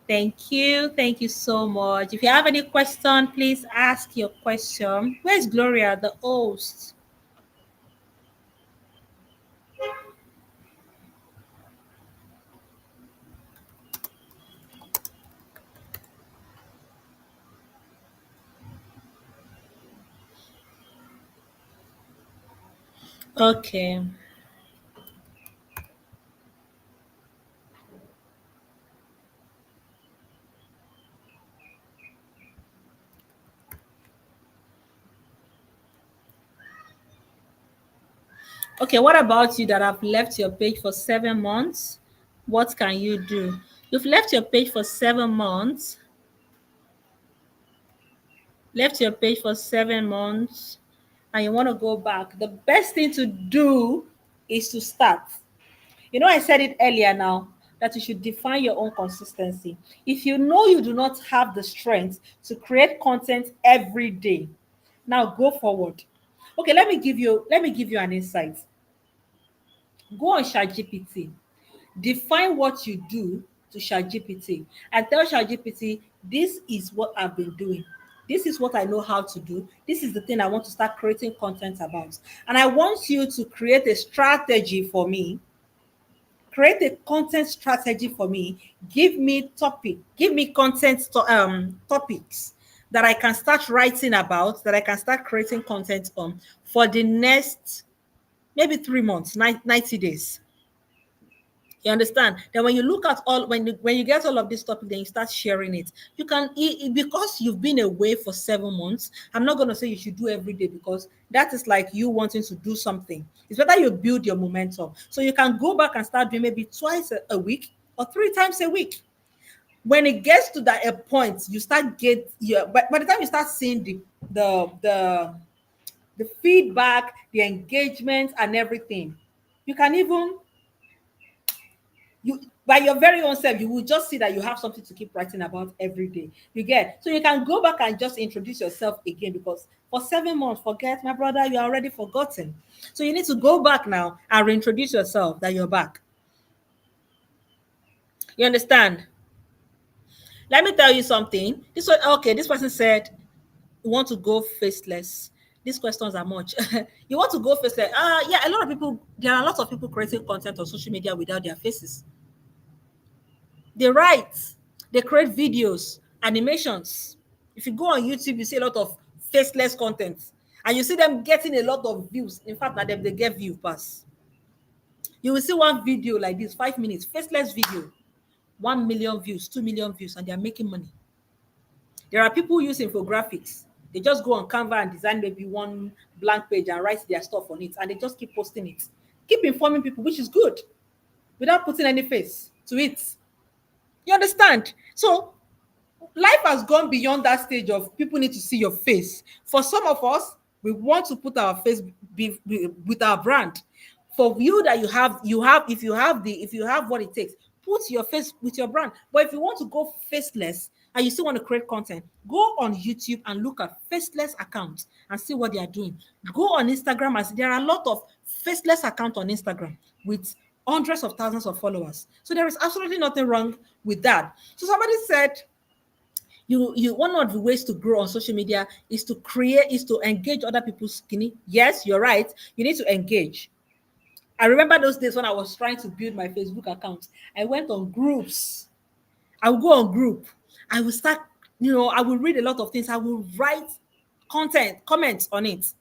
Thank you. Thank you so much. If you have any question, please ask your question. Where's Gloria, the host? Okay. Okay, what about you that have left your page for 7 months? What can you do? You've left your page for 7 months. Left your page for 7 months and you want to go back. The best thing to do is to start. You know, I said it earlier now that you should define your own consistency. If you know you do not have the strength to create content every day, now go forward. Okay, let me give you an insight. Go on ChatGPT, define what you do to ChatGPT, and tell ChatGPT, this is what I've been doing. This is what I know how to do. This is the thing I want to start creating content about. And I want you to create a strategy for me. Create a content strategy for me. Give me topics that I can start writing about, that I can start creating content on for the next maybe 3 months, 90 days. You understand? Then when you look at all, when you get all of this topic, then you start sharing it. You can because you've been away for 7 months. I'm not going to say you should do every day because that is like you wanting to do something. It's better you build your momentum. So you can go back and start doing maybe twice a week or 3 times a week. When it gets to that a point, you start but by the time you start seeing the the the feedback, the engagement, and everything, you can even you By your very own self, you will just see that you have something to keep writing about every day. You get, so you can go back and just introduce yourself again, because for 7 months, forget, my brother, you're already forgotten. So you need to go back now and reintroduce yourself that you're back. You understand? Let me tell you something. This one, okay, this person said, you want to go faceless. These questions are much. You want to go faceless? Yeah, a lot of people, there are a lot of people creating content on social media without their faces. They write, they create videos, animations. If you go on YouTube, you see a lot of faceless content, and you see them getting a lot of views. In fact, now them they get view pass. You will see one video like this, 5 minutes, faceless video, 1 million views, 2 million views, and they are making money. There are people who use infographics. They just go on Canva and design maybe one blank page and write their stuff on it, and they just keep posting it, keep informing people, which is good, without putting any face to it. You understand? So life has gone beyond that stage of people need to see your face. For some of us, we want to put our face with our brand. For you, that you have if you have what it takes, put your face with your brand. But if you want to go faceless and you still want to create content, go on YouTube and look at faceless accounts and see what they are doing. Go on Instagram and see, there are a lot of faceless accounts on Instagram with hundreds of thousands of followers. So there is absolutely nothing wrong with that. So somebody said, you one of the ways to grow on social media is to engage other people's skinny. Yes, you're right, you need to engage. I remember those days when I was trying to build my Facebook account. I went on groups. I will go on group. I will start, I will read a lot of things. I will write comments on it.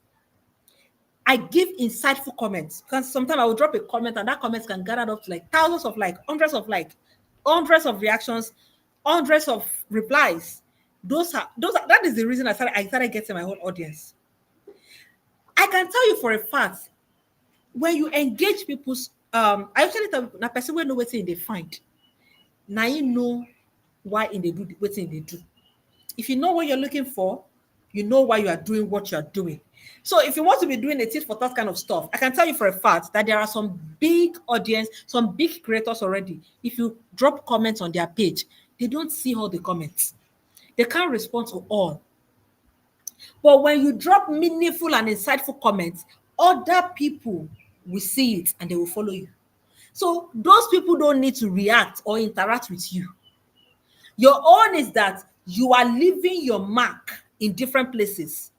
I give insightful comments, because sometimes I will drop a comment and that comment can gather up to like thousands of like, hundreds of reactions, hundreds of replies. That is the reason I started getting my own audience. I can tell you for a fact, when you engage people's I actually tell people, na person will know what they find. Now you know why in they do what they do. If you know what you're looking for, you know why you are doing what you're doing. So if you want to be doing a tit for that kind of stuff, I can tell you for a fact that there are some big audience, some big creators already. If you drop comments on their page, they don't see all the comments. They can't respond to all. But when you drop meaningful and insightful comments, other people will see it and they will follow you. So those people don't need to react or interact with you. Your own is that you are leaving your mark in different places.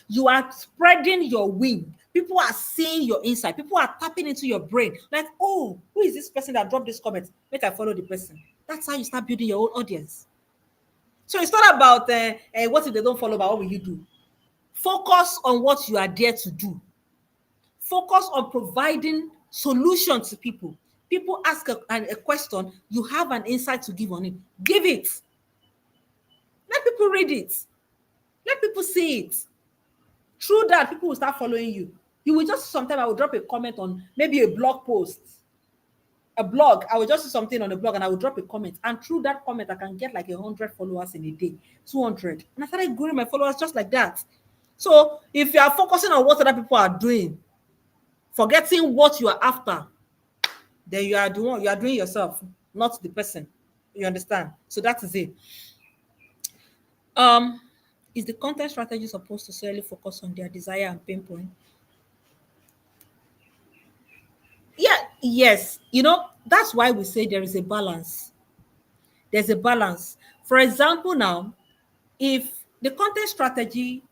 You are spreading your wing. People are seeing your inside. People are tapping into your brain. Like, oh, who is this person that dropped this comment? Make I follow the person. That's how you start building your own audience. So it's not about what if they don't follow, but what will you do? Focus on what you are there to do. Focus on providing solutions to people. People ask a question, you have an insight to give on it. Give it. Let people read it. Let people see it. Through that, people will start following you. You will just, sometimes I will drop a comment on maybe a blog post, a blog. I will just do something on a blog and I will drop a comment. And through that comment, I can get like 100 followers in a day, 200. And I started growing my followers just like that. So if you are focusing on what other people are doing, forgetting what you are after, then you are doing yourself, not the person. You understand? So that is it. Um, is the content strategy supposed to solely focus on their desire and pain point? Yeah, yes. That's why we say there is a balance. There's a balance. For example, now, if the content strategy,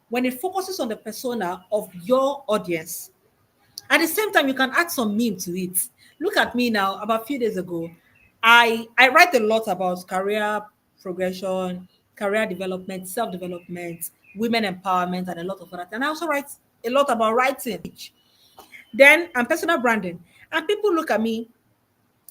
when it focuses on the persona of your audience, at the same time, you can add some meme to it. Look at me now. About a few days ago, I write a lot about career progression, career development, self-development, women empowerment, and a lot of other. And I also write a lot about writing, then and personal branding. And people look at me,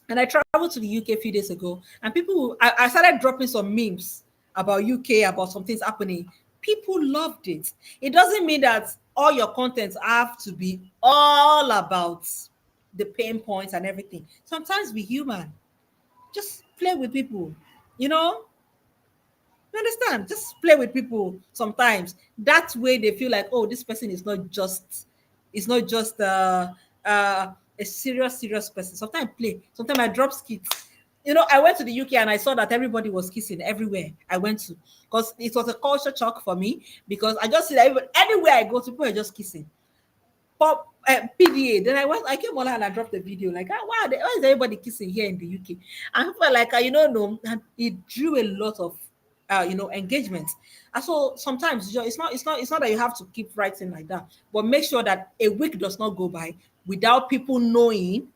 and I traveled to the UK a few days ago, and I started dropping some memes about UK, about some things happening. People loved it. It doesn't mean that all your contents have to be all about the pain points and everything. Sometimes be human. Just play with people. You know, you understand? Just play with people sometimes. That way they feel like, oh, this person is not just a serious, serious person. Sometimes I play, sometimes I drop skits. I went to the UK and I saw that everybody was kissing everywhere I went to, because it was a culture shock for me, because I just see that anywhere I go to, people are just kissing. Pop PDA. Then I came online and I dropped the video. Like, wow, why is everybody kissing here in the UK? And people are like, no, and it drew a lot of engagement. And so sometimes it's not that you have to keep writing like that, but make sure that a week does not go by without people knowing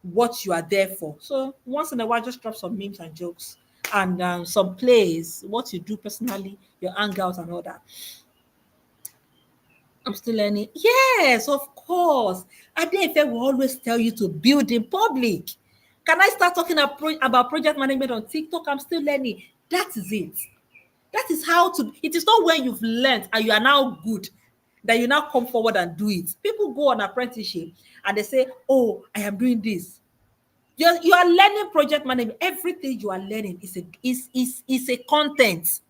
what you are there for. So once in a while, just drop some memes and jokes and some plays, what you do personally, your hangout and all that. I'm still learning. Yes, of course. Adefe will always tell you to build in public. Can I start talking about project management on TikTok? I'm still learning. That is it. That is how to. It is not when you've learned and you are now good that you now come forward and do it. People go on apprenticeship and they say, "Oh, I am doing this." You are learning project management. Everything you are learning is a content.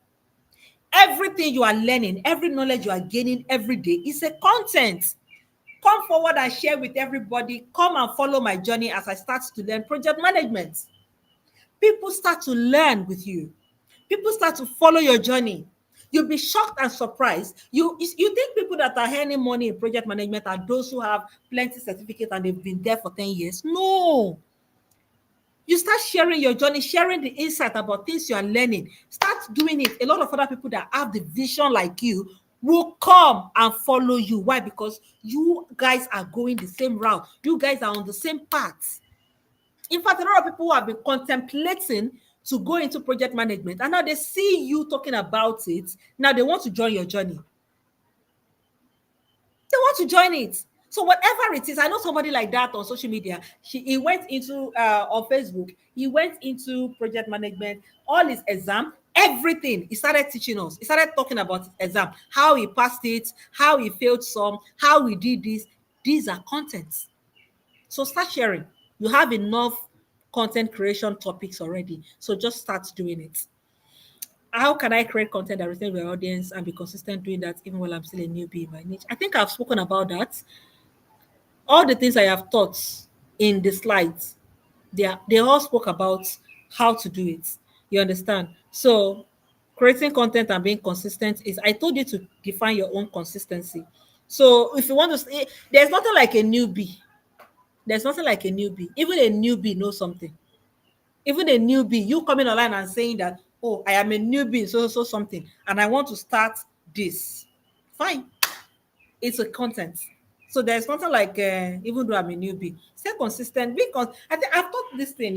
Everything you are learning, every knowledge you are gaining every day is a content. Come forward and share with everybody. Come and follow my journey as I start to learn project management. People start to learn with you. People start to follow your journey. You'll be shocked and surprised. You think people that are earning money in project management are those who have plenty certificate and they've been there for 10 years? No. You start sharing your journey, sharing the insight about things you are learning. Start doing it. A lot of other people that have the vision like you will come and follow you. Why? Because you guys are going the same route. You guys are on the same path. In fact, a lot of people who have been contemplating to go into project management and now they see you talking about it. Now they want to join your journey. They want to join it. So whatever it is, I know somebody like that on social media. He went into on Facebook. He went into project management, all his exam, everything. He started teaching us. He started talking about his exam, how he passed it, how he failed some, how he did this. These are contents. So start sharing. You have enough content creation topics already. So just start doing it. How can I create content that resonates with my audience and be consistent doing that even while I'm still a newbie in my niche? I think I've spoken about that. All the things I have taught in the slides, they all spoke about how to do it. You understand? So creating content and being consistent is, I told you to define your own consistency. So if you want to say, there's nothing like a newbie. There's nothing like a newbie. Even a newbie knows something. Even a newbie, you coming online and saying that, oh, I am a newbie, so something, and I want to start this. Fine, it's a content. So there's nothing like even though I'm a newbie, stay consistent. Because I think I've taught this thing.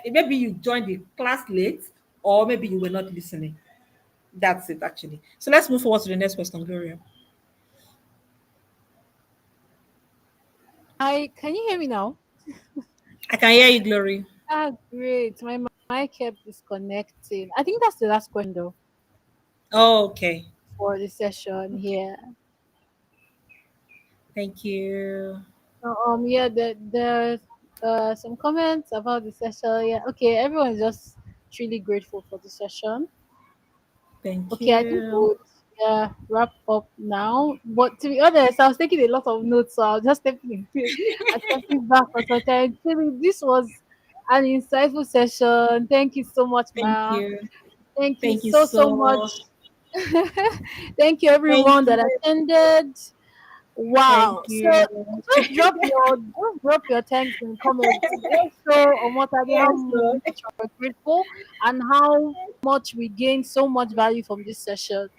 Maybe you joined the class late, or maybe you were not listening. That's it, actually. So let's move forward to the next question, Gloria. I Can you hear me now? I can hear you, Glory. Ah, great. My mic kept disconnecting. I think that's the last question though Oh, okay. for the session here. Thank you. Yeah, there's some comments about the session. Yeah, okay, everyone's just truly grateful for the session. Thank Okay, I think you. we'll wrap up now. But to be honest, I was taking a lot of notes, so I'll just stepping and stepping back for some time. Actually, this was an insightful session. Thank you so much, Thank Ma. you. Thank you Thank you so so. much. Thank you Thank everyone that you. attended. Wow. Thank So you. just drop your thanks in comments. Just show Omotade how Yes, Lord. much we're grateful and how much we gained so much value from this session.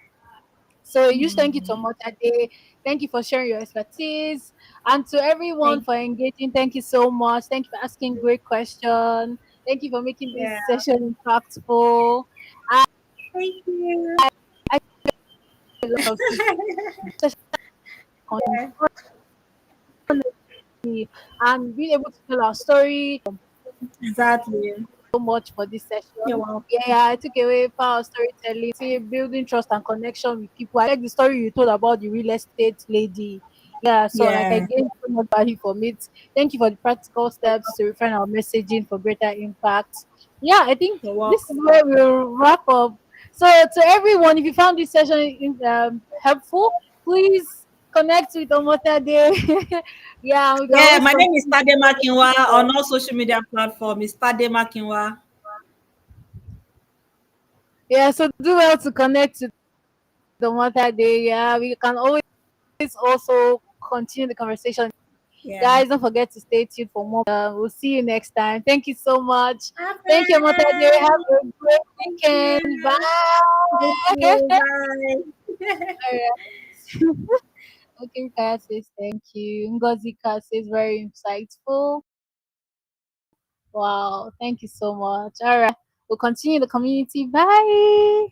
So huge thank you to Omotade. Thank you for sharing your expertise. And to everyone Thank for engaging, thank you so much. Thank you for asking great questions. Thank you for making Yeah. this session impactful. Thank you. I feel a lot of things Yeah. and being able to tell our story Exactly. so much for this You're session. welcome. Yeah, I took away power storytelling, see building trust and connection with people. I like the story you told about the real estate lady. Yeah, so like I Yeah. gained so much value from it. Thank you for the practical steps to refine our messaging for greater impact. Yeah, I think You're this is welcome. where we'll wrap up. So to everyone, if you found this session helpful, please connect with Omotade. Yeah, we can Yeah, always my name is continue. Tade Makinwa on all social media platforms. It's Tade Makinwa. Yeah, so do well to connect with Omotade. Yeah, we can always also continue the conversation. Yeah. Guys, don't forget to stay tuned for more. We'll see you next time. Thank you so much. Thank you, Omotade. Bye. Have a great Thank weekend. Bye. you. Thank you. Bye. Okay, Kaya says thank you. Ngozi Ka says very insightful. Wow, thank you so much. All right, we'll continue the community. Bye.